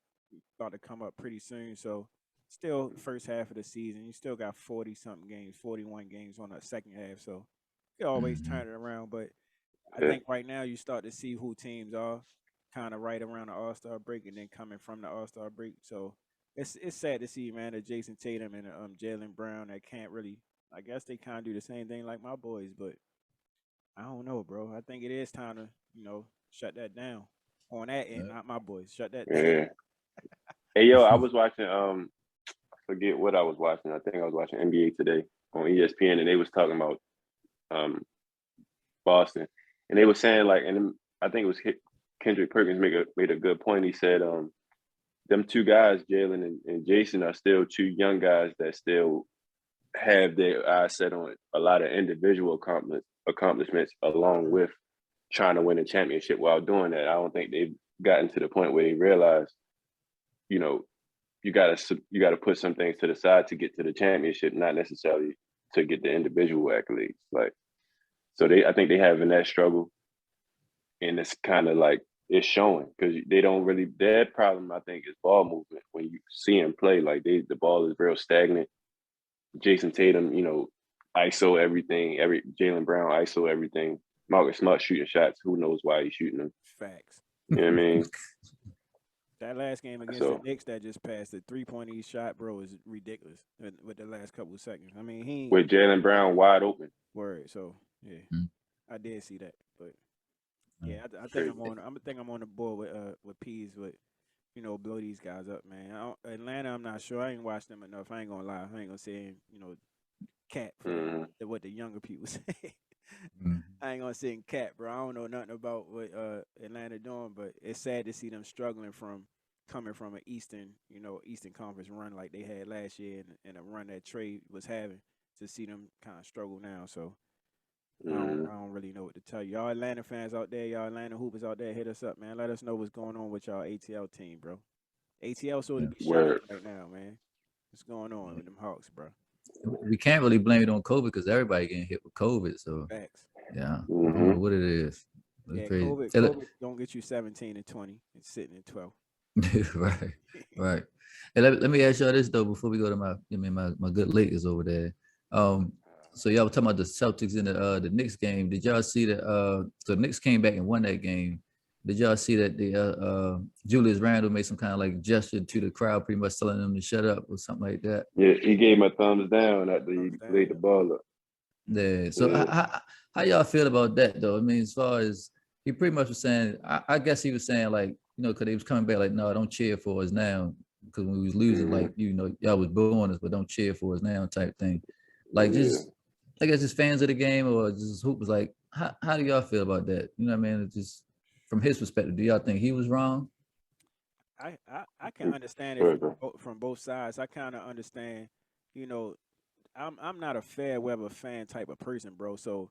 about to come up pretty soon. So still first half of the season, you still got 40-something games, 41 games on the second half. So you can always turn it around. But I think right now you start to see who teams are kind of right around the All-Star break and then coming from the All-Star break. So it's sad to see, man, that Jason Tatum and Jaylen Brown that can't really, I guess they kind of do the same thing like my boys, but I don't know, bro. I think it is time to, shut that down on that end, not my boys. Shut that down. Yeah. Hey, yo, I was watching, forget what I was watching. I think I was watching NBA Today on ESPN, and they was talking about Boston, and they were saying like, and I think it was Kendrick Perkins made a good point. He said, them two guys, Jalen and Jason, are still two young guys that still have their eyes set on a lot of individual accomplishments along with trying to win a championship. While doing that, I don't think they've gotten to the point where they realize, you know, you gotta put some things to the side to get to the championship, not necessarily to get the individual accolades. Like, so I think they having that struggle, and it's kind of like it's showing because they don't really. Their problem, I think, is ball movement. When you see them play, like the ball is real stagnant. Jason Tatum, you know, ISO everything. Jaylen Brown ISO everything. Marcus Smart shooting shots. Who knows why he's shooting them? Facts. You know what I mean? That last game against the Knicks that just passed the 3-point each shot, bro, is ridiculous with the last couple of seconds. I mean, he with Jaylen Brown wide open. Word. So yeah, I did see that, but yeah, I think I'm on the board with Peas with, you know, blow these guys up, man. Atlanta, I'm not sure. I ain't watched them enough. I ain't gonna lie. I ain't gonna say, you know, cat for what the younger people say. I ain't gonna say cat, bro. I don't know nothing about what Atlanta doing, but it's sad to see them struggling coming from an Eastern Conference run like they had last year and a run that Trey was having, to see them kind of struggle now. So I don't really know what to tell you. Y'all Atlanta fans out there, y'all Atlanta Hoopers out there, hit us up, man. Let us know what's going on with y'all ATL team, bro. ATL sort of be shining right now, man. What's going on with them Hawks, bro? We can't really blame it on COVID because everybody getting hit with COVID. So facts. Yeah, I don't know what it is. Yeah, COVID don't get you 17 and 20 and sitting in 12. right. Hey, let me ask y'all this though before we go to my good Lakers over there. So y'all were talking about the Celtics in the Knicks game. Did y'all see that? So the Knicks came back and won that game. Did y'all see that the Julius Randle made some kind of like gesture to the crowd, pretty much telling them to shut up or something like that? Yeah, he gave him a thumbs down after he laid the ball up. Yeah. So how y'all feel about that though? I mean, as far as he pretty much was saying, I guess he was saying like, you know, because he was coming back like, no, don't cheer for us now, because when we was losing, like, you know, y'all was booing us, but don't cheer for us now type thing. Like just, I guess just fans of the game or just Hoop was like, how do y'all feel about that? You know what I mean? It's just from his perspective, do y'all think he was wrong? I can understand it from both sides. I kind of understand, you know, I'm not a fair weather fan type of person, bro. So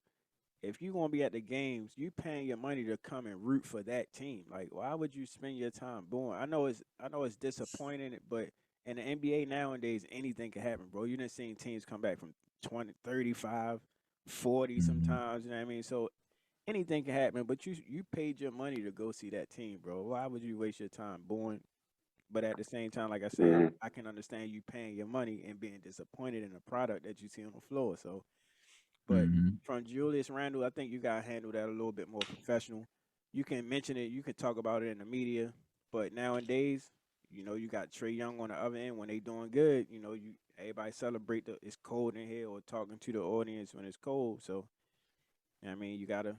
if you're gonna be at the games, you paying your money to come and root for that team. Like, why would you spend your time booing? I know it's disappointing, but in the NBA nowadays, anything can happen, bro. You done seen teams come back from 20, 35, 40 sometimes, you know what I mean? So anything can happen, but you paid your money to go see that team, bro. Why would you waste your time booing? But at the same time, like I said, I can understand you paying your money and being disappointed in the product that you see on the floor. So, but from Julius Randle, I think you got to handle that a little bit more professional. You can mention it, you can talk about it in the media, but nowadays, you know, you got Trae Young on the other end when they doing good. You know, everybody celebrate it's cold in here or talking to the audience when it's cold. So, I mean, you gotta.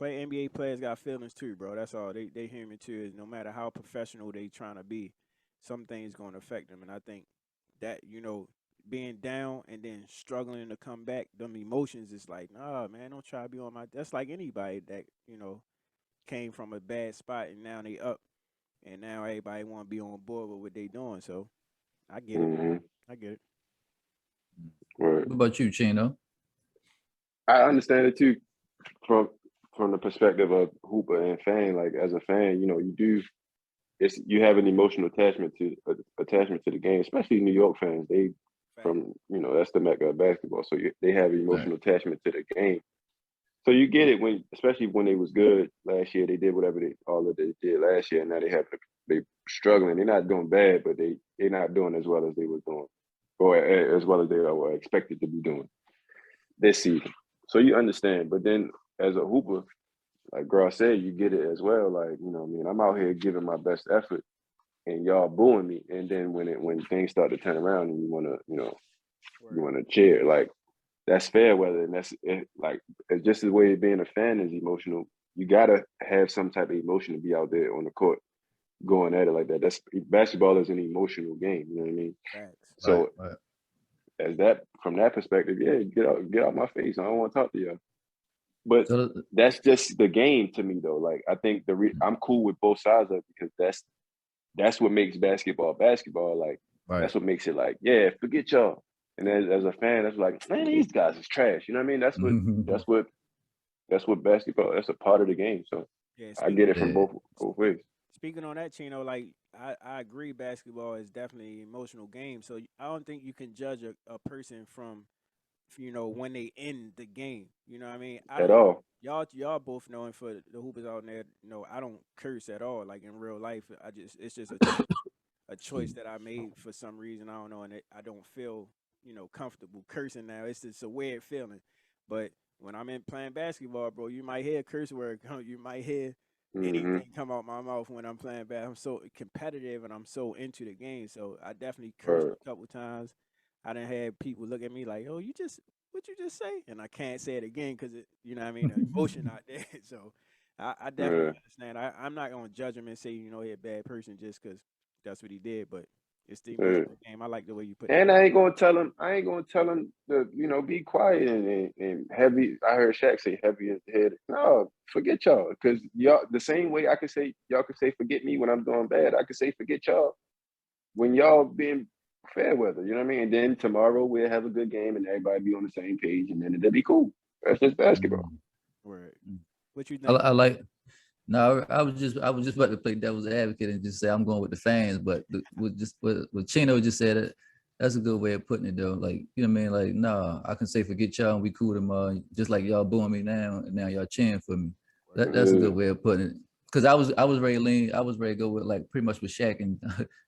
NBA players got feelings too, bro. That's all. They human too. Is no matter how professional they trying to be, some things going to affect them. And I think that, you know, being down and then struggling to come back, them emotions is like, nah, man, don't try to be on my. That's like anybody that, you know, came from a bad spot and now they up, and now everybody want to be on board with what they doing. So I get it. I get it. What about you, Chino? I understand it too. From the perspective of Hooper and fan, like as a fan, you know, you have an emotional attachment to the game, especially New York fans. They from, you know, that's the mecca of basketball, so they have an emotional attachment to the game. So you get it especially when they was good last year. They did whatever they did last year, and now they struggling. They're not doing bad, but they're not doing as well as they was doing, or as well as they were expected to be doing this season. So you understand, but then as a Hooper, like Gross said, you get it as well. Like, you know what I mean? I'm out here giving my best effort and y'all booing me. And then when things start to turn around and you wanna cheer, like that's fair weather. And that's like, it's just the way being a fan is emotional. You gotta have some type of emotion to be out there on the court going at it like that. Basketball is an emotional game, you know what I mean? So as that, from that perspective, yeah, get out my face. I don't want to talk to y'all. But So that's just the game to me, though. Like, I think I'm cool with both sides of it because that's what makes basketball basketball. Like, right. that's what makes it like, yeah, forget y'all. And as a fan, that's like, man, these guys is trash. You know what I mean? That's what basketball. That's a part of the game. So Yeah, I get it from Yeah. both ways. speaking on that, Chino, like I agree, basketball is definitely an emotional game. So I don't think you can judge a person from when they end the game. You know what I mean? I At don't. all. Y'all both knowing for the hoopers out there, I don't curse at all. Like in real life, it's just a choice that I made for some reason. I don't know, and I don't feel comfortable cursing now. It's just a weird feeling. But when I'm in playing basketball, bro, you might hear a curse word come. You might hear Mm-hmm. anything come out my mouth when I'm playing bad. I'm so competitive and I'm so into the game. So I definitely cursed Right. a couple times. I done had people look at me like, "Oh, what you just say?" And I can't say it again because you know what I mean, the emotion out there. So I Yeah. definitely understand. I'm not gonna judge him and say he a bad person just because that's what he did. But it's the Yeah. emotional game. I like the way you put that. And I ain't gonna tell him. I ain't gonna tell him to, be quiet and heavy. I heard Shaq say heavy in the head. No, forget y'all. Because y'all, the same way I can say y'all can say forget me when I'm doing bad. I can say forget y'all when y'all being fair weather. You know what I mean? And then tomorrow we'll have a good game and everybody be on the same page, and then it'll be cool. That's just basketball. Word. What you I, think? I like. No, I was just about to play devil's advocate and just say I'm going with the fans, but what Chino just said, that's a good way of putting it though. Like, you know what I mean? Like, no, I can say forget y'all and we cool tomorrow, just like y'all booing me now, and now y'all cheering for me. That's a Yeah. good way of putting it. Because I was ready to lean, I was ready to go with like pretty much what Shaq and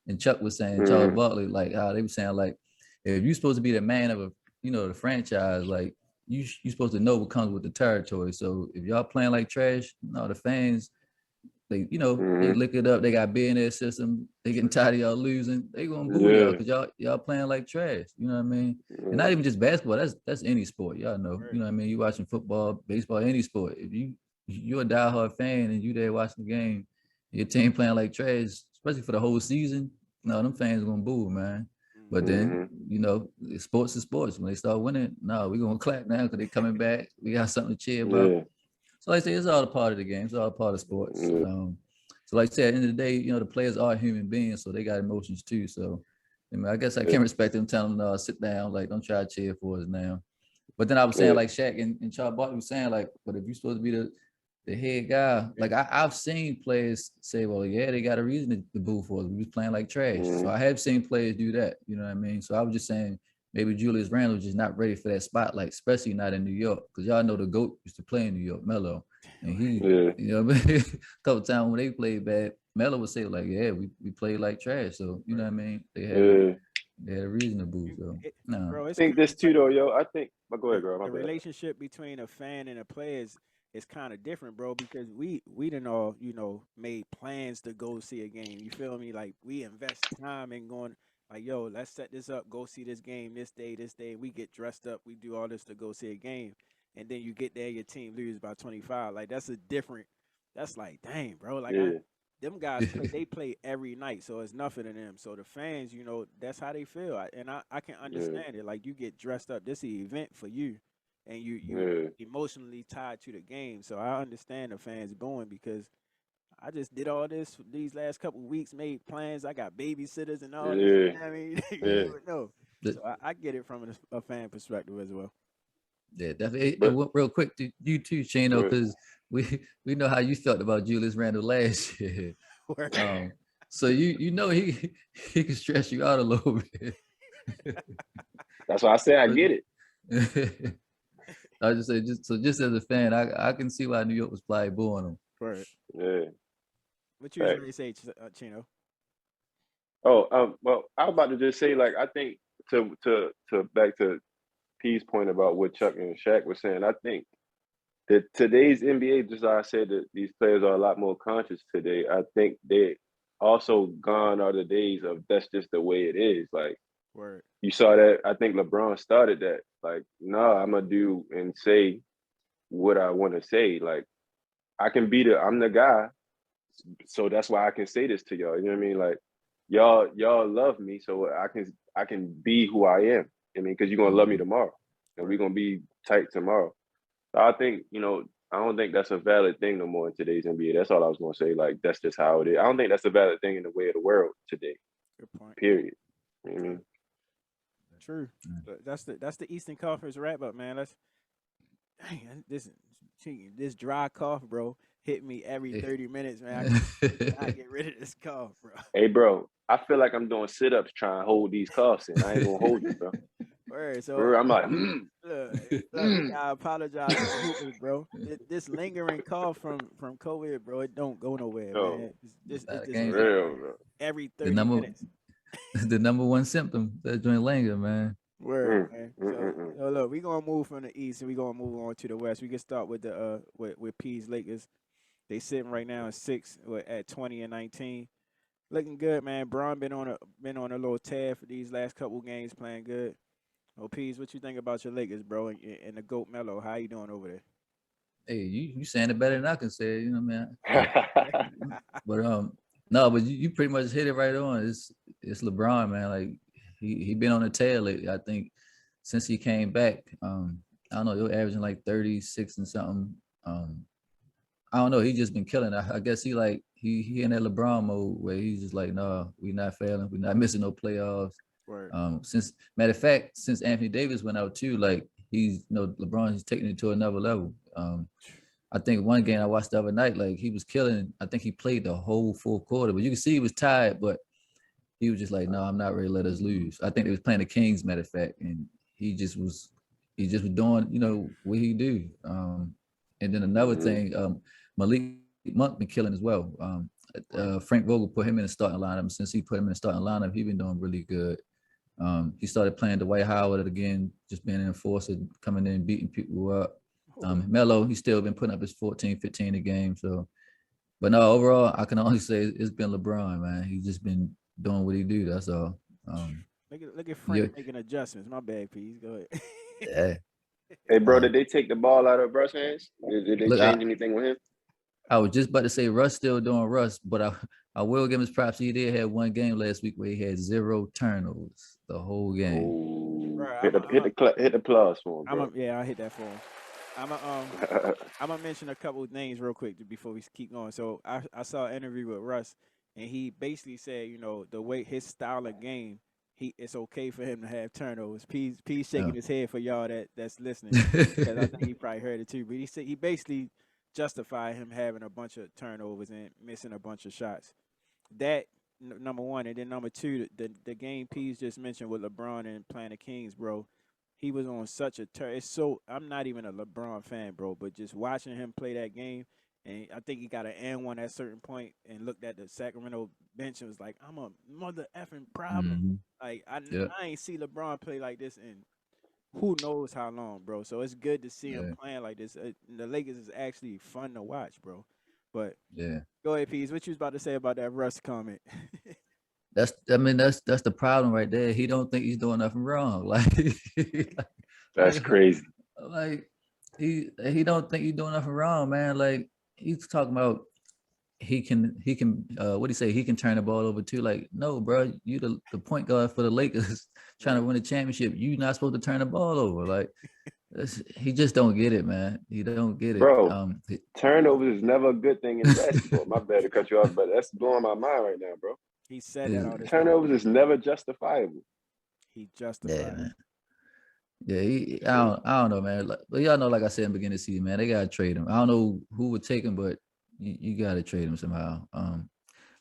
and Chuck was saying, Charles Mm. Barkley, like how they were saying like if you're supposed to be the man of the franchise, like you supposed to know what comes with the territory. So if y'all playing like trash, no, the fans they Mm. lick it up. They got beer in their system. They getting tired of y'all losing. They gonna boo y'all Yeah. because y'all playing like trash. You know what I mean? And Yeah. not even just basketball. That's any sport. Y'all know. Word. You know what I mean? You watching football, baseball, any sport. If you're a diehard fan and you there watching the game, your team playing like trash, especially for the whole season. No, them fans gonna boo, man. But then, Mm. sports is sports. When they start winning, no, we gonna clap now because they coming back. We got something to cheer about. Yeah. So like I say, it's all a part of the game. It's all a part of sports. Yeah. So like I said, at the end of the day, the players are human beings, so they got emotions too. So I guess I Yeah. can respect them telling them, sit down, like don't try to cheer for us now. But then I was saying Yeah. like Shaq and Charles Barkley was saying like, but if you're supposed to be the head guy, like I've seen players say, well, yeah, they got a reason to boo for us. We was playing like trash. So Mm. I have seen players do that. You know what I mean? So I was just saying maybe Julius Randle was just not ready for that spotlight, especially not in New York, because y'all know the GOAT used to play in New York, Melo, and he, Yeah. what I mean, a couple times when they played bad, Melo would say like, yeah, we played like trash. So you know what I mean? Yeah. They had a reason to boo. So no. Bro, I it's think crazy. this too, Like though, yo. I think. But go ahead, girl. My the bad. relationship between a fan and a player is kind of different, bro, because we done all, made plans to go see a game. You feel me? Like we invest time in going like, yo, let's set this up, go see this game this day. We get dressed up, we do all this to go see a game. And then you get there, your team loses by 25. Like that's like, dang, bro. Like Yeah. them guys they play every night, so it's nothing to them. So the fans, that's how they feel. I can Yeah. understand it. Like you get dressed up, this is an event for you, and you Yeah. emotionally tied to the game. So I understand the fans booing because I just did all this these last couple of weeks, made plans. I got babysitters and all this. Yeah. You know what I mean, Yeah. you would know. So I get it from a fan perspective as well. Yeah, definitely. But Real quick to you too, Chino, good. because we know how you felt about Julius Randle last year. So he can stress you out a little bit. That's why I say I get it. I just say just as a fan, I can see why New York was probably booing him. Right. Yeah. What you Right. usually say, Chino? Oh, well, I was about to just say, like, I think to back to P's point about what Chuck and Shaq were saying, I think that today's NBA, just like I said, that these players are a lot more conscious today. I think they also gone are the days of that's just the way it is. Like Word. you saw that, I think LeBron started that. Like, nah, I'm gonna do and say what I want to say. Like, I'm the guy, so that's why I can say this to y'all. You know what I mean? Like, y'all love me, so I can be who I am. I mean, because you're gonna love me tomorrow, and we're gonna be tight tomorrow. I think, I don't think that's a valid thing no more in today's NBA. That's all I was gonna say. Like that's just how it is. I don't think that's a valid thing in the way of the world today. Good point. Period. You know what I mean? True. But that's the Eastern Conference wrap up, man. Dang, this dry cough, bro, hit me every 30 minutes, man. I get rid of this cough, bro. Hey, bro, I feel like I'm doing sit-ups trying to hold these coughs in. I ain't gonna hold you, bro. Word, so Bro, I'm like, look, I apologize to the hoopers, bro. This lingering cough from COVID, bro, it don't go nowhere, No. man. It's just real, bro. every 30 minutes. The number one symptom that joint linger, man. Word, man. So look, we're gonna move from the East and we're gonna move on to the West. We can start with the with P's Lakers. They sitting right now at 6 at 20 and 19. Looking good, man. Bron been on a little tear for these last couple games, playing good. P's, what you think about your Lakers, bro, and the GOAT Melo? How you doing over there? Hey, you saying it better than I can say it, you know what I mean? But no, but you pretty much hit it right on. It's LeBron, man. Like he been on the tail lately. I think since he came back, I don't know, he's averaging like 36 and something. I don't know. He just been killing. I guess he in that LeBron mode where he's just like, no, we not failing. We're not missing no playoffs. Word. Matter of fact, since Anthony Davis went out too, like LeBron, he's taking it to another level. I think one game I watched the other night, like he was killing. I think he played the whole fourth quarter, but you can see he was tired, but he was just like, no, I'm not ready to let us lose. I think they was playing the Kings, matter of fact, and he just was doing, what he do. And then another thing, Malik Monk been killing as well. Frank Vogel put him in the starting lineup. Since he put him in the starting lineup, he been doing really good. He started playing Dwight Howard again, just being an enforcer, coming in, beating people up. Melo, he's still been putting up his 14, 15 a game. So, but no, overall, I can only say it's been LeBron, man. He's just been doing what he do. That's all. Look at Frank making adjustments. My bad, P's. Go ahead. Yeah. Hey, bro, did they take the ball out of Russ' hands? Did they change anything with him? I was just about to say Russ still doing Russ, but I will give him his props. He did have one game last week where he had 0 turnovers the whole game. Ooh, Bro, hit the plus for him, bro. I'll hit that for him. I'm gonna mention a couple of names real quick before we keep going. So I saw an interview with Russ, and he basically said, the way his style of game, it's okay for him to have turnovers. P's shaking his head for y'all that's listening, because I think he probably heard it too. But he said he basically justified him having a bunch of turnovers and missing a bunch of shots. That number one, and then number two, the game P's just mentioned with LeBron and playing the Kings, bro. He was on such a I'm not even a LeBron fan, bro, but just watching him play that game, and I think he got an and one at a certain point and looked at the Sacramento bench and was like, I'm a mother effing problem. Like, I ain't see LeBron play like this in who knows how long, bro. So it's good to see him playing like this. The Lakers is actually fun to watch, bro. But go ahead, Pease. What you was about to say about that Russ comment? That's the problem right there. He don't think he's doing nothing wrong. Like that's crazy. Like he don't think he's doing nothing wrong, man. Like he's talking about he can what do you say? He can turn the ball over too. Like, no, bro, you the point guard for the Lakers trying to win a championship. You not supposed to turn the ball over. Like he just don't get it, man. He don't get it. Bro, turnovers is never a good thing in basketball. My bad to cut you off, but that's blowing my mind right now, bro. He said that all this turnovers is never justifiable. He justified man. Yeah, I don't know, man. But y'all know, like I said in the beginning of the season, man, they gotta trade him. I don't know who would take him, but you gotta trade him somehow. I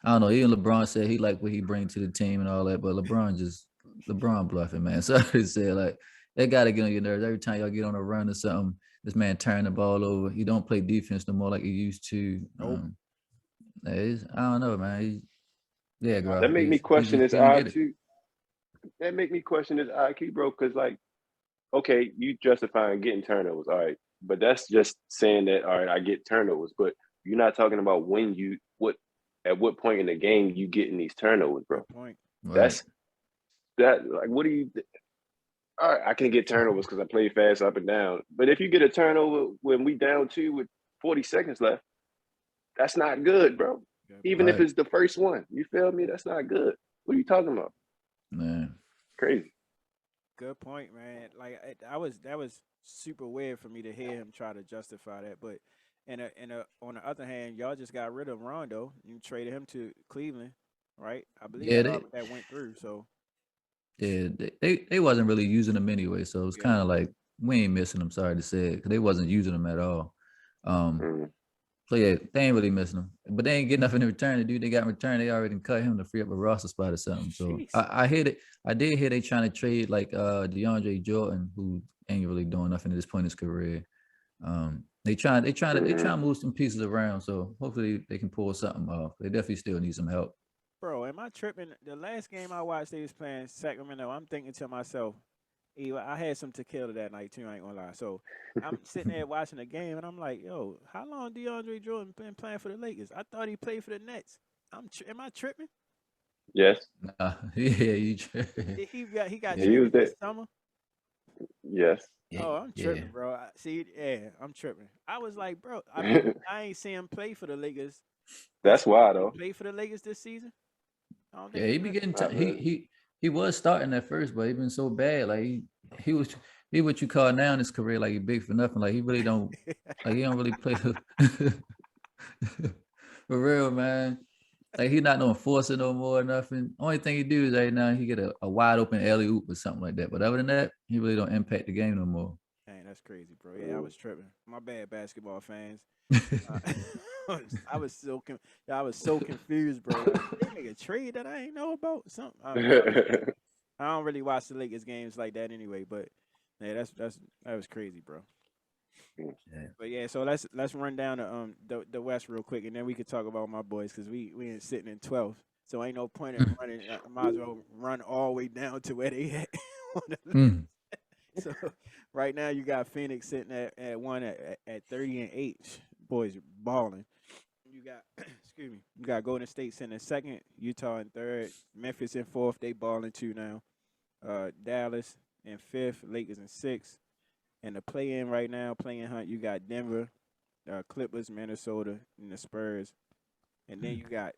don't know. Even LeBron said he liked what he brings to the team and all that, but LeBron bluffing, man. So he said, like, they gotta get on your nerves. Every time y'all get on a run or something, this man turn the ball over. He don't play defense no more like he used to. Nope. I don't know, man. Girl. That make me question his IQ. That make me question his IQ, bro. Because, like, okay, you justifying getting turnovers, all right, but that's just saying that, all right, I get turnovers, but you're not talking about at what point in the game you getting these turnovers, bro. Point. That's that. Like, what do you? All right, I can get turnovers because I play fast up and down, but if you get a turnover when we down 2 with 40 seconds left, that's not good, bro. Even if it's the first one, you feel me? That's not good. What are you talking about? Man, crazy. Good point, man. Like that was super weird for me to hear him try to justify that. But on the other hand, y'all just got rid of Rondo. You traded him to Cleveland, right? I believe Yeah, that went through. So they wasn't really using them anyway, so it was yeah, kind of like we ain't missing them. Sorry to say it, because they wasn't using them at all. Mm. So yeah, they ain't really missing them, but they ain't getting nothing in return. The dude they got in return, they already cut him to free up a roster spot or something. So jeez. I hear it. I did hear they trying to trade like DeAndre Jordan, who ain't really doing nothing at this point in his career. They trying to move some pieces around. So hopefully they can pull something off. They definitely still need some help. Bro, am I tripping? The last game I watched, they was playing Sacramento. I'm thinking to myself, I had some tequila that night too. I ain't gonna lie. So I'm sitting there watching the game, and I'm like, "Yo, how long DeAndre Jordan been playing for the Lakers? I thought he played for the Nets. Am I tripping? Yes. Nah, yeah, you. He got Yeah, He was traded there. this summer? Yes. yeah, Oh, I'm yeah. tripping, bro. See, yeah, I'm tripping. I was like, bro, I mean, I ain't see him play for the Lakers. That's why He though. played for the Lakers this season. I don't think Yeah, he he be played. getting I mean, he was starting at first, but he been so bad. Like he was he what you call now in his career like he big for nothing. Like he really don't like he don't really play for real, man. Like he not no enforcer no more or nothing. Only thing he do is right now he get a wide open alley oop or something like that. But other than that, he really don't impact the game no more. Dang, that's crazy, bro. Yeah, I was tripping. My bad, basketball fans. Uh, I was so confused, bro. Like, they make a trade that I ain't know about. Something. I don't really watch the Lakers games like that anyway. But yeah, that was crazy, bro. Yeah. But yeah, so let's run down the West real quick, and then we could talk about my boys because we ain't sitting in 12th. So ain't no point in running. I might as well run all the way down to where they at. Mm. So right now you got Phoenix sitting at 30-8. Boys balling. You got excuse me. You got Golden State sitting in second, Utah in third, Memphis in fourth. They balling too now. Dallas in fifth, Lakers in sixth. And the play-in right now, play-in hunt, you got Denver, Clippers, Minnesota, and the Spurs. And then you got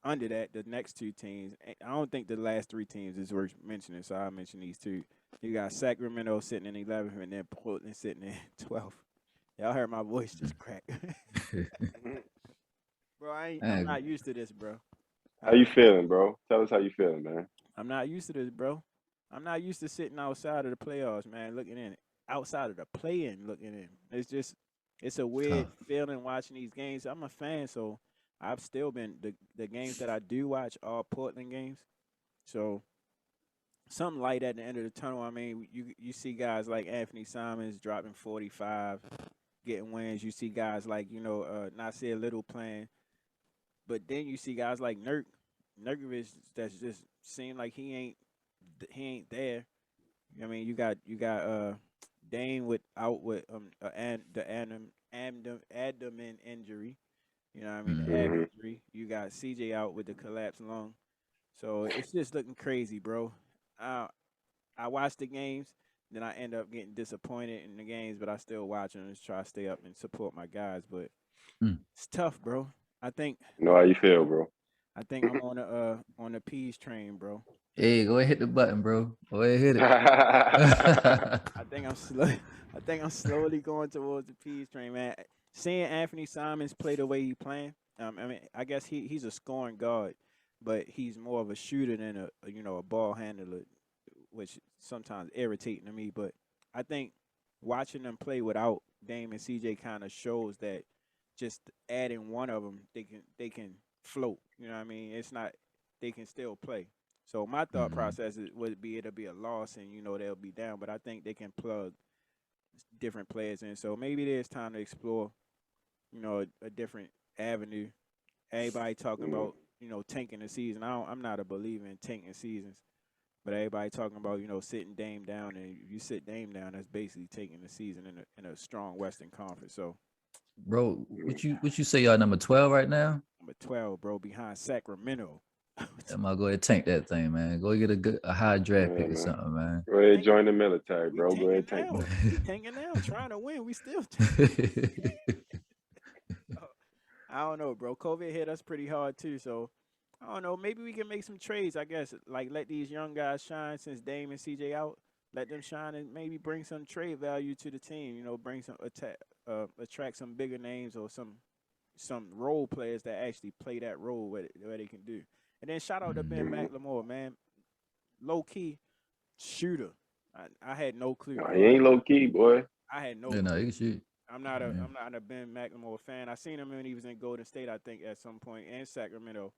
under that the next two teams. I don't think the last three teams is worth mentioning, so I'll mention these two. You got Sacramento sitting in 11th, and then Portland sitting in 12th. Y'all heard my voice just crack. Bro, I'm not used to this, bro. How you feeling, bro? Tell us how you feeling, man. I'm not used to this, bro. I'm not used to sitting outside of the playoffs, man, looking in it. Outside of the play-in, looking in. It's a weird feeling watching these games. I'm a fan, so I've still been the games that I do watch are Portland games. So something light at the end of the tunnel. I mean, you see guys like Anthony Simons dropping 45, getting wins. You see guys like Nasir Little playing, but then you see guys like Nurkic that's just seem like he ain't there. I mean, you got Dane out with abdomen injury. You know what I mean? The ab Mm-hmm. injury. You got CJ out with the collapsed lung. So it's just looking crazy, bro. I watch the games, then I end up getting disappointed in the games, but I still watch them and try to stay up and support my guys. But it's tough, bro. I think Know how you feel, bro. I'm on the peas train, bro. Hey, go ahead hit the button, bro. Go ahead hit it. I think I'm slow. I think I'm slowly going towards the peas train, man. Seeing Anthony Simons play the way he playing, I mean, I guess he's a scoring guard, but he's more of a shooter than a ball handler, which sometimes irritating to me. But I think watching them play without Dame and CJ kind of shows that just adding one of them, they can float. You know what I mean? It's not they can still play. So my thought process would be it'll be a loss and they'll be down, but I think they can plug different players in. So maybe there's time to explore, a different avenue. Everybody talking about tanking the season. I'm not a believer in tanking seasons, but everybody talking about sitting Dame down, and if you sit Dame down, that's basically taking the season in a strong Western Conference. So, Bro, what you say y'all number 12 right now? number 12, bro, behind Sacramento. I'm gonna go ahead and tank that thing, man. Go get a high draft pick or Man. something, man. Go ahead, join the military, We bro. Go tanking ahead, tank. now. We tanking now, trying to win. We still tanking. I don't know, bro. COVID hit us pretty hard too, so I don't know. Maybe we can make some trades. I guess like let these young guys shine since Dame and CJ out. let them shine and maybe bring some trade value to the team. You know, bring some attract some bigger names or some role players that actually play that role where they can do. And then shout out to Ben McLemore, man. Low key shooter. I had no clue. No, he ain't low key, boy. I had no Yeah, no, clue. he can shoot. I'm not a Ben McLemore fan. I seen him when he was in Golden State, I think, at some point, and Sacramento.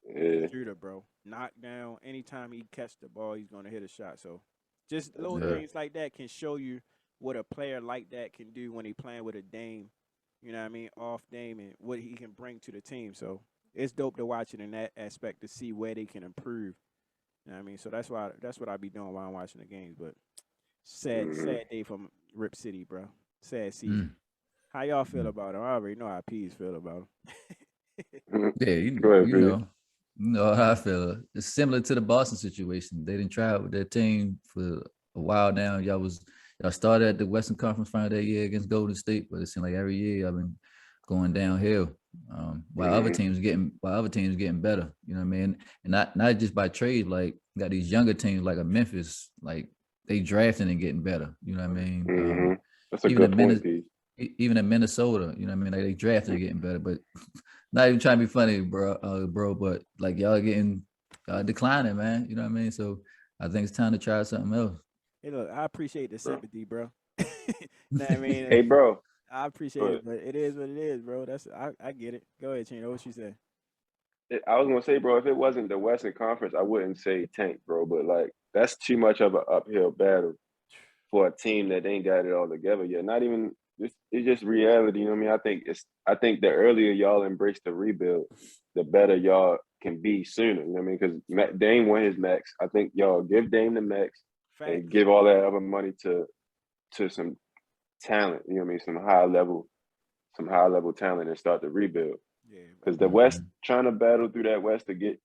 Yeah. Shooter, bro. Knockdown. Anytime he catch the ball, he's gonna hit a shot. So just little things like that can show you what a player like that can do when he playing with a Dame. You know what I mean? Off Dame and what he can bring to the team. So it's dope to watch it in that aspect to see where they can improve. You know what I mean? So that's what I be doing while I'm watching the games. But sad day from Rip City, bro. Sad season. How y'all feel about him? I already know how P's feel about him. Yeah, you know how I feel. It's similar to the Boston situation. They didn't try out with their team for a while now. Y'all started at the Western Conference Final that year against Golden State, but it seemed like every year I've been going downhill. While other teams getting better. You know what I mean? And not just by trade, like got these younger teams like a Memphis, like they drafting and getting better. You know what I mean? That's a good point, P. Even in Minnesota, you know what I mean? Like they drafted and getting better, but not even trying to be funny, bro. But like y'all getting declining, man. You know what I mean? So I think it's time to try something else. Hey, look, I appreciate the sympathy, bro. Know what I mean? Hey, bro. I appreciate it, but it is what it is, bro. I get it. Go ahead, Chino. What you say? I was gonna say, bro, if it wasn't the Western Conference, I wouldn't say tank, bro. But like, that's too much of an uphill battle for a team that ain't got it all together yet. Not even. It's just reality. You know what I mean? I think the earlier y'all embrace the rebuild, the better y'all can be sooner. You know what I mean? Because Dame won his max. I think y'all give Dame the max and give all that other money to some talent. You know what I mean? Some high level talent and start the rebuild. Yeah. Because the West trying to battle through that West to get,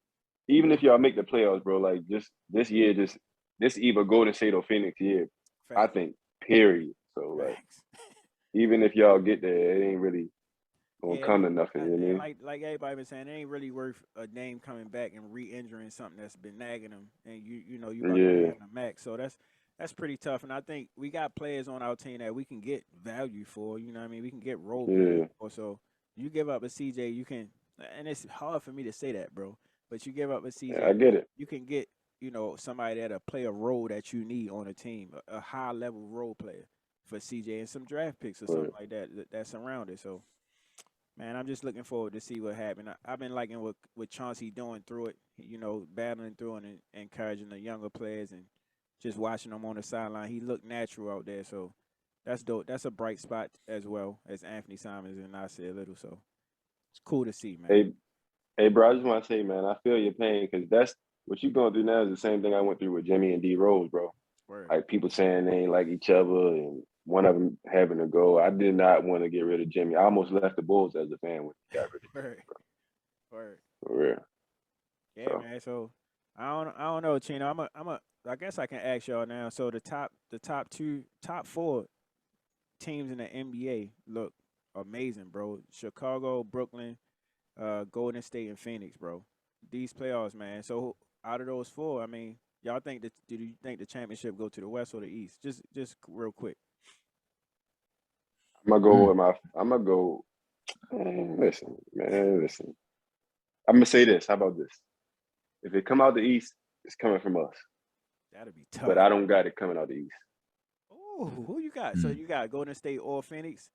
even if y'all make the playoffs, bro. Like just this year, this either Golden State or Phoenix year. I think. Period. So like. Even if y'all get there, it ain't really gonna come to nothing. You know what I mean? Like everybody been saying, it ain't really worth a Dame coming back and re-injuring something that's been nagging him, and you about to be on the max. So that's pretty tough. And I think we got players on our team that we can get value for. You know what I mean? We can get role players for. So you give up a CJ, you can, and it's hard for me to say that, bro. But you give up a CJ, I get it. You can get somebody that'll play a role that you need on a team, a high level role player. For CJ and some draft picks or something like that's around it. So, man, I'm just looking forward to see what happens. I've been liking what Chauncey doing through it, battling through it and encouraging the younger players and just watching them on the sideline. He looked natural out there, so that's dope. That's a bright spot as well as Anthony Simons and Nasir Little. So it's cool to see, man. Hey, bro, I just want to say, man, I feel your pain because that's what you're going through now is the same thing I went through with Jimmy and D Rose, bro. Word. Like people saying they ain't like each other and one of them having to go. I did not want to get rid of Jimmy. I almost left the Bulls as a fan when he got rid of Jimmy. Word. For real. Yeah, man. So I don't know, Chino. I guess I can ask y'all now. So the top four teams in the NBA look amazing, bro. Chicago, Brooklyn, Golden State, and Phoenix, bro. These playoffs, man. So out of those four, I mean, y'all think do you think the championship go to the West or the East? Just real quick. I'm gonna go. Listen. I'm gonna say this. How about this? If it come out the East, it's coming from us. That'd be tough. But I don't got it coming out the East. Oh, who you got? So you got Golden State or Phoenix?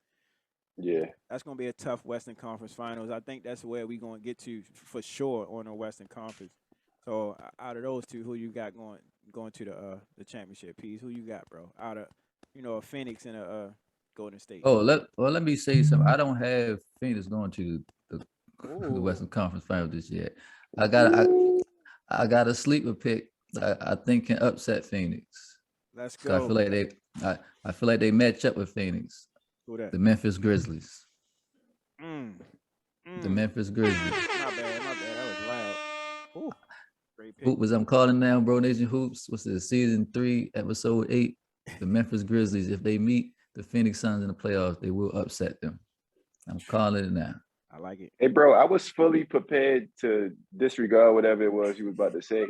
Yeah. That's gonna be a tough Western Conference Finals. I think that's where we're gonna get to for sure on the Western Conference. So out of those two, who you got going to the championship piece? Who you got, bro? Out of a Phoenix and a Golden State. Oh, let me say something. I don't have Phoenix going to the Western Conference Finals this year. I got a sleeper pick. I think can upset Phoenix. Let's go. I feel like they match up with Phoenix. Who that? The Memphis Grizzlies. The Memphis Grizzlies. My bad. That was loud. Ooh. Great pick. Hoop was I'm calling now, Bro Nation Hoops. What's this? Season 3, episode 8. The Memphis Grizzlies. If they meet the Phoenix Suns in the playoffs, they will upset them. I'm calling it now. I like it. Hey, bro, I was fully prepared to disregard whatever it was you was about to say,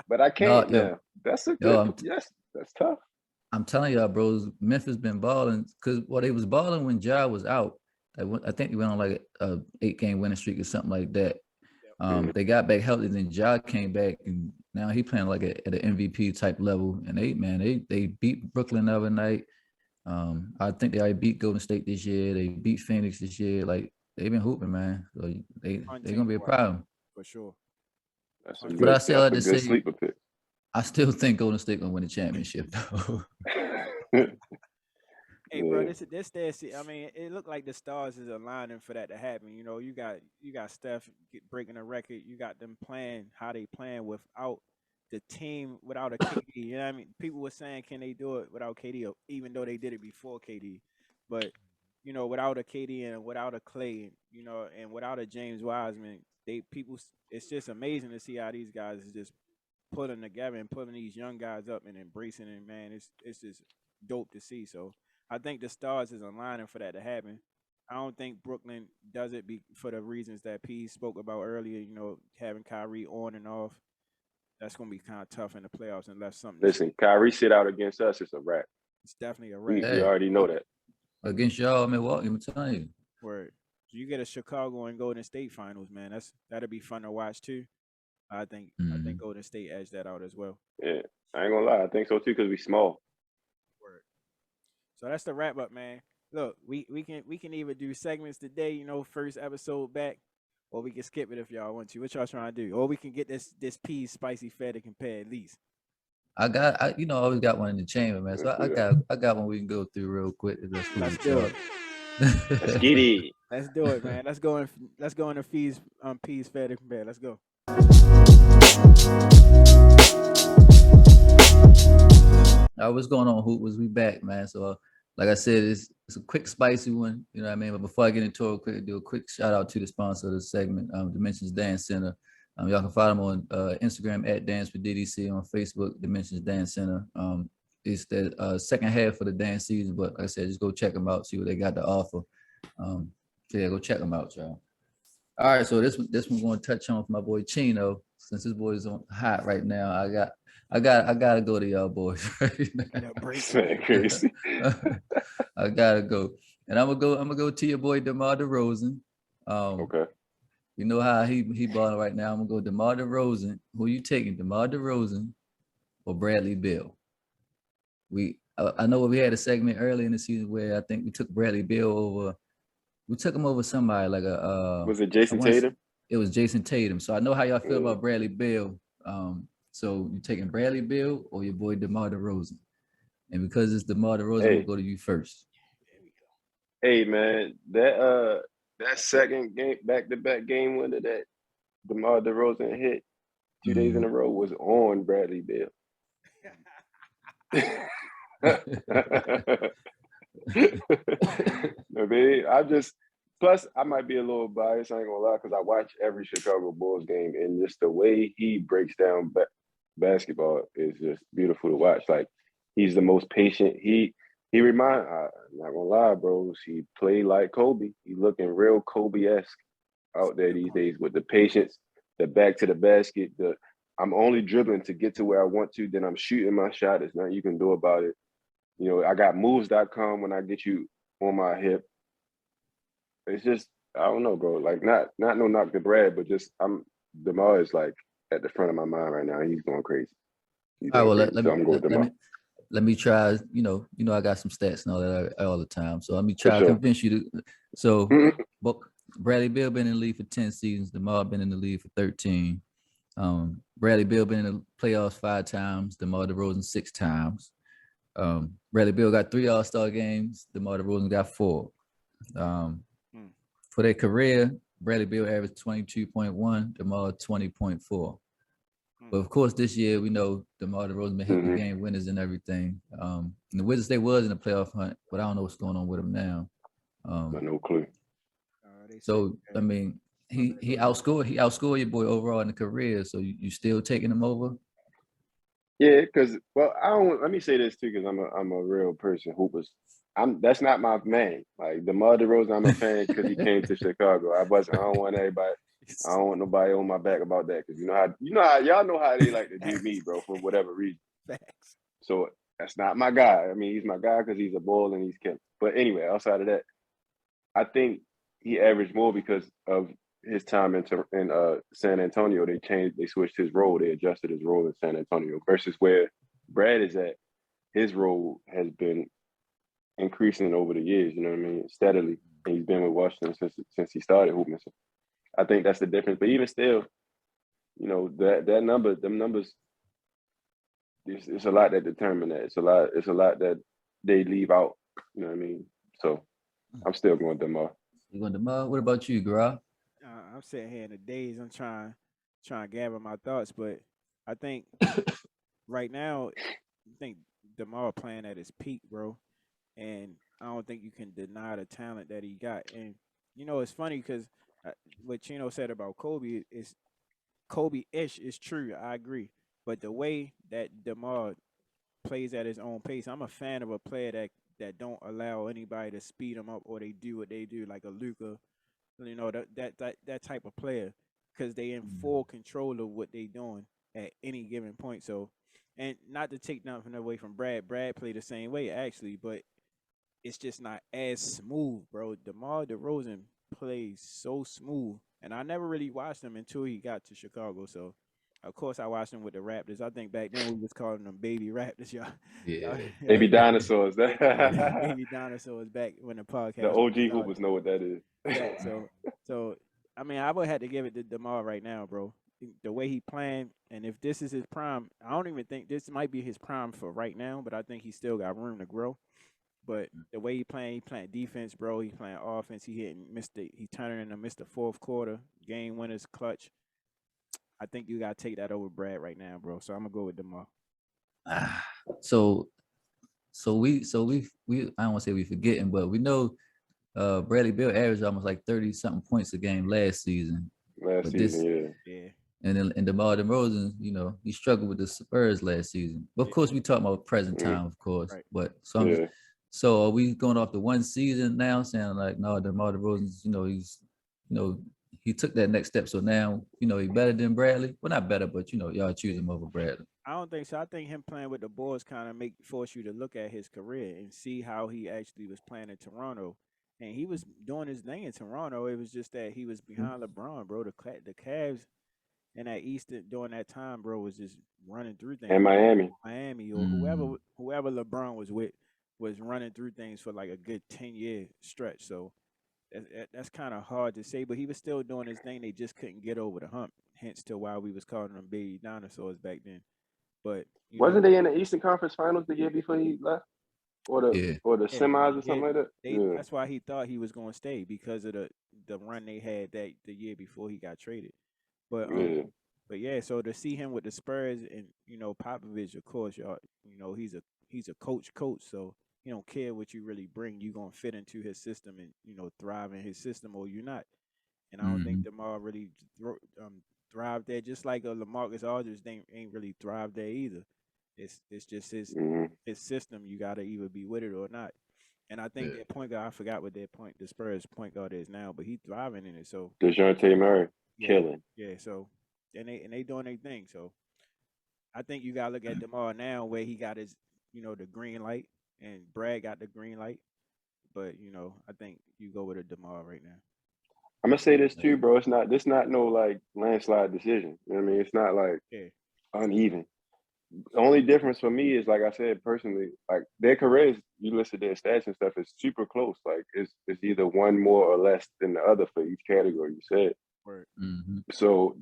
but I can't now. That's a good. Yes, That's tough. I'm telling y'all, bros, Memphis been balling because they was balling when Ja was out. I think they went on like a 8-game winning streak or something like that. They got back healthy, then Ja came back, and now he playing like at an MVP type level. And they beat Brooklyn the other night. I think they already beat Golden State this year. They beat Phoenix this year. Like they've been hooping, man. So they're gonna be a problem for sure. That's a But good, I still that's have a to good say, sleeper pick. I still think Golden State gonna win the championship though. Hey, bro, this I mean, it looked like the stars is aligning for that to happen. You know, you got Steph breaking a record. You got them playing how they playing without the team, without a KD. You know what I mean? People were saying, can they do it without KD? Even though they did it before KD, but you know, without a KD and without a Clay, you know, and without a James Wiseman, it's just amazing to see how these guys is just putting together and putting these young guys up and embracing it. Man, it's just dope to see. So I think the stars is aligning for that to happen. I don't think Brooklyn does it for the reasons that P spoke about earlier. You know, having Kyrie on and off, that's going to be kind of tough in the playoffs unless something. Listen, Kyrie sit out against us. It's a wrap. It's definitely a wrap. We already know that. Against y'all, Milwaukee, I'm telling you. Word. So you get a Chicago and Golden State finals, man. That'll be fun to watch too. I think Golden State edged that out as well. Yeah, I ain't gonna lie. I think so too because we small. Word. So that's the wrap up, man. Look, we can either do segments today, you know, first episode back, or we can skip it if y'all want to. What y'all trying to do? Or we can get this Peas spicy fed to compare at least. I always got one in the chamber, man. So I got one we can go through real quick. Let's do it. Let's get it. Let's do it, man. Let's go in the Peas fed to compare. Let's go. What's going on, Hoop? We back, man. So like I said, it's a quick, spicy one. You know what I mean? But before I get into it, do a quick shout out to the sponsor of the segment, Dimensions Dance Center. Y'all can follow them on Instagram at Dance for DDC, on Facebook, Dimensions Dance Center. It's the second half of the dance season, but like I said, just go check them out, see what they got to offer. So yeah, go check them out, y'all. All right, so this one we're going to touch on with my boy Chino, since this boy is on hot right now. I gotta go to y'all boys right now. Crazy. I gotta go, and I'm gonna go to your boy DeMar DeRozan. Okay. You know how he balling right now. I'm gonna go DeMar DeRozan. Who you taking, DeMar DeRozan or Bradley Beal? I know we had a segment early in the season where I think we took Bradley Beal over. We took him over somebody like was it Jason Tatum? It was Jason Tatum. So I know how y'all feel about Bradley Beal. So you taking Bradley Beal or your boy DeMar DeRozan? And because it's DeMar DeRozan, we'll go to you first. Hey man, that second game, back-to-back game winner that DeMar DeRozan hit 2 days in a row was on Bradley Beal. Plus I might be a little biased, I ain't gonna lie, because I watch every Chicago Bulls game, and just the way he breaks down basketball is just beautiful to watch. Like, he's the most patient. I'm not gonna lie, bros, he played like Kobe. He looking real Kobe-esque out there these days with the patience, the back to the basket, I'm only dribbling to get to where I want to, then I'm shooting my shot. There's nothing you can do about it. You know, I got moves.com when I get you on my hip. It's just, I don't know, bro. Like, not no knock to Brad, but just DeMar is like at the front of my mind right now. He's going crazy. All right, well, let me try. You know, I got some stats and all that all the time. So let me try to convince you to. So, Bradley Beal been in the league for 10 seasons. DeMar been in the league for 13. Bradley Beal been in the playoffs 5 times. DeMar DeRozan 6 times. Bradley Beal got 3 All-Star games. DeMar DeRozan got 4. For their career, Bradley Beal averaged 22.1, DeMar 20.4. But of course, this year we know DeMar DeRozan been hitting game winners and everything. And the Wizards, they was in the playoff hunt, but I don't know what's going on with them now. No clue. So I mean, he outscored your boy overall in the career. So you still taking him over? Yeah, because let me say this too, because I'm a real person. That's not my man. Like, DeMar DeRozan, I'm a fan because he came to Chicago. I don't want nobody on my back about that, because you know how y'all know how they like to do me, bro, for whatever reason. So That's not my guy. I mean, he's my guy because he's a bull and he's kept. But anyway, outside of that, I think he averaged more because of his time in San Antonio. They switched his role. They adjusted his role in San Antonio versus where Brad is at. His role has been increasing over the years. You know what I mean? Steadily, and he's been with Washington since he started hooping. So I think that's the difference. But even still, you know, them numbers. It's a lot that determine that. It's a lot that they leave out. You know what I mean? So I'm still going DeMar. You going DeMar? What about you, Gra? I'm sitting here in the days. I'm trying to gather my thoughts, but I think right now, I think DeMar playing at his peak, bro, and I don't think you can deny the talent that he got. And you know, it's funny because what Chino said about Kobe is Kobe-ish is true. I agree, but the way that DeMar plays at his own pace, I'm a fan of a player that don't allow anybody to speed him up or they do what they do, like a Luka, you know, that type of player, because they in full control of what they doing at any given point. So, and not to take nothing away from Brad played the same way actually, but it's just not as smooth, bro. DeMar DeRozan plays so smooth, and I never really watched him until he got to Chicago. So, of course, I watched him with the Raptors. I think back then we was calling them baby Raptors, y'all. Yeah. Baby dinosaurs. Baby dinosaurs back when the podcast. The OG hoopers know what that is. Yeah, so I mean, I would have to give it to DeMar right now, bro. The way he playing, and if this is his prime, I don't even think this might be his prime for right now, but I think he still got room to grow. But the way he playing defense, bro. He playing offense. He turning into Mr. Fourth Quarter, game winners, clutch. I think you gotta take that over Brad right now, bro. So I'm gonna go with DeMar. So we I don't want to say we forgetting, but we know Bradley Beal averaged almost like 30-something points a game last season. Yeah. And then DeMar DeRozan, you know, he struggled with the Spurs last season. But of course, we talking about present time, of course. Right. But so are we going off the one season now, saying like, no, DeMar DeRozan, you know, he took that next step. So now, you know, he better than Bradley. Well, not better, but you know, y'all choose him over Bradley. I don't think so. I think him playing with the Bulls kind of force you to look at his career and see how he actually was playing in Toronto. And he was doing his thing in Toronto. It was just that he was behind LeBron, bro. The Cavs and that East during that time, bro, was just running through things. And Miami or whoever LeBron was with was running through things for like a good 10-year stretch. So that's kind of hard to say, but he was still doing his thing. They just couldn't get over the hump. Hence to why we was calling them baby dinosaurs back then. But wasn't they in the Eastern Conference Finals the year before he left, or the semis or something like that? That's why he thought he was going to stay, because of the run they had the year before he got traded. But so to see him with the Spurs and Popovich, of course, y'all, he's a coach, so he don't care what you really bring. You gonna fit into his system and thrive in his system, or you're not. And I don't think DeMar really thrived there. Just like LaMarcus Aldridge ain't really thrived there either. It's just his system. You gotta either be with it or not. And I think that point guard, I forgot what the Spurs point guard is now, but he's thriving in it. So DeJounte Murray killing. Yeah. So and they doing their thing. So I think you gotta look at DeMar now, where he got his the green light, and Brad got the green light. But I think you go with a DeMar right now. I'm gonna say this too, bro. This not no like landslide decision. You know what I mean? It's not like uneven. The only difference for me is, like I said, personally, like their careers, you listen to their stats and stuff, is super close. Like it's either one more or less than the other for each category you said. Right. So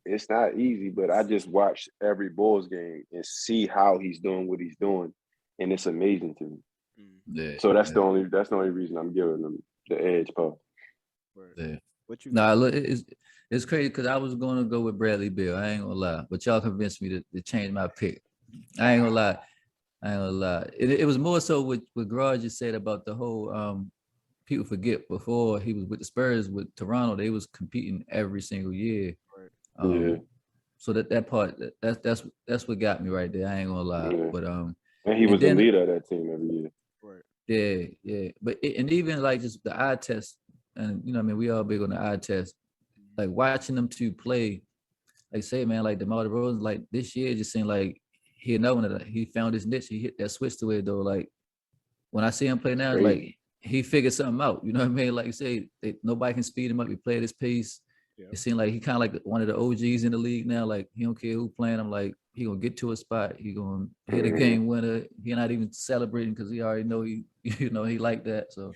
it's not easy, but I just watch every Bulls game and see how he's doing what he's doing, and it's amazing to me. Yeah. So that's the only reason I'm giving them the edge, Paul. Yeah. What you look, it's crazy because I was going to go with Bradley Beal. I ain't gonna lie, but y'all convinced me to change my pick. I ain't gonna lie. It was more so what Garage just said about the whole people forget before he was with the Spurs with Toronto, they was competing every single year. So that part that's what got me right there. I ain't gonna lie. But and he was the leader of that team every year. Yeah. But and even like just the eye test, and we all big on the eye test. Like watching them two play, like say, man, like DeMar DeRozan, like this year just seemed like he another one that he found his niche. He hit that switch to it though. Like when I see him play now, it's like Crazy. he figured something out. You know what I mean? Like you say, nobody can speed him up. He play at his pace. Yeah. It seemed like he kind of like one of the OGs in the league now. Like he don't care who playing him. Like he gonna get to a spot. He gonna hit a game winner. He not even celebrating because he already know he he like that. So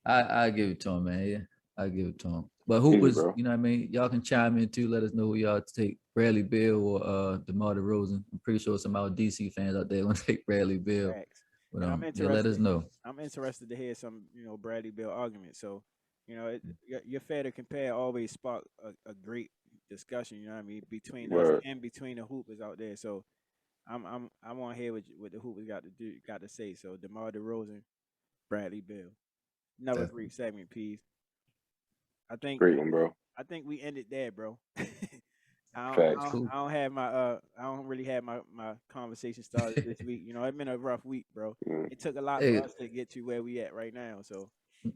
I give it to him, man. Yeah, I give it to him. But who Easy, was, bro. you know what I mean? Y'all can chime in too. Let us know who y'all take, Bradley Beal or DeMar DeRozan. I'm pretty sure some of our DC fans out there want to take Bradley Beal. Facts. But And I'm yeah, let us interested. know. I'm interested to hear some, Bradley Bill arguments. So, your fair to compare always spark a great discussion. You know what I mean, between us Word. and between the hoopers out there. So, I want to hear what the hoopers got to say. So, DeMar DeRozan, Bradley Bill, another Definitely. great segment piece. I think Great one, bro. we ended there, bro. I don't, Facts. I don't, Cool. I don't have my I don't really have my conversation started this week. It's been a rough week, bro. Mm. It took a lot Hey, for us to get to where we at right now. So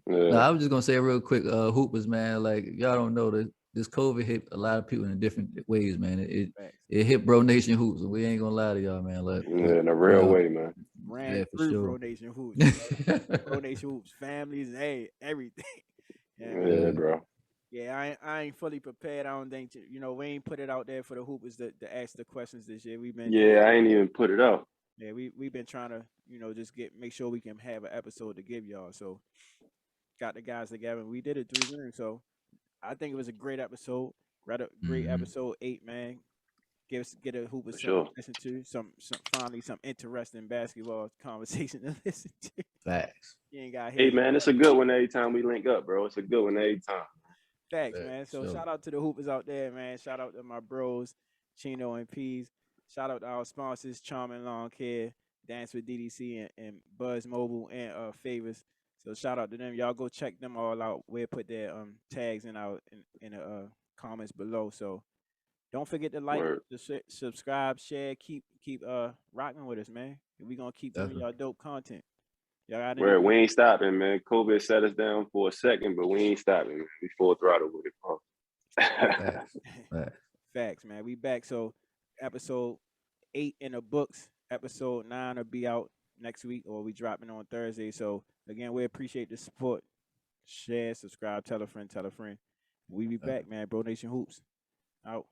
no, Yeah. I was just gonna say real quick, hoopers, man. Like y'all don't know that this COVID hit a lot of people in different ways, man. facts. It hit Bro Nation hoops, and we ain't gonna lie to y'all, man. Like, Yeah, in a real way, man. Ran yeah, for through sure. Bro Nation Hoops. Bro Nation Hoops, families, hey, everything. Yeah, man. Yeah, bro. Yeah, I ain't fully prepared. I don't think we ain't put it out there for the hoopers to ask the questions this year. We've been Yeah, I ain't even put it up. Yeah, we've been trying to, just make sure we can have an episode to give y'all. So got the guys together and we did it through Zoom. So I think it was a great episode. Rather great Mhm. episode 8, man. Get a hoopers For something sure. to listen to. Finally some interesting basketball conversation to listen to. Facts. You ain't got Hey, here. man, it's a good one every time we link up, bro. It's a good one every time. Facts, Facts, man. So sure. shout out to the hoopers out there, man. Shout out to my bros, Chino and Peas. Shout out to our sponsors, Charming Lawn Care, Dance with DDC, and Buzz Mobile and Favors. So shout out to them. Y'all go check them all out. We'll put their tags in the comments below. So don't forget to like, Word. subscribe, share, keep rocking with us, man. We gonna keep doing Definitely. y'all dope content. Y'all got Where we anything? ain't stopping, man. COVID set us down for a second, but we ain't stopping. Man. We full throttle with it, bro. Facts. Facts. Facts, man. We back. So episode 8 in the books. Episode 9 will be out next week, or we dropping on Thursday. So again, we appreciate the support. Share, subscribe, tell a friend, tell a friend. We be back, man. Bro Nation Hoops out.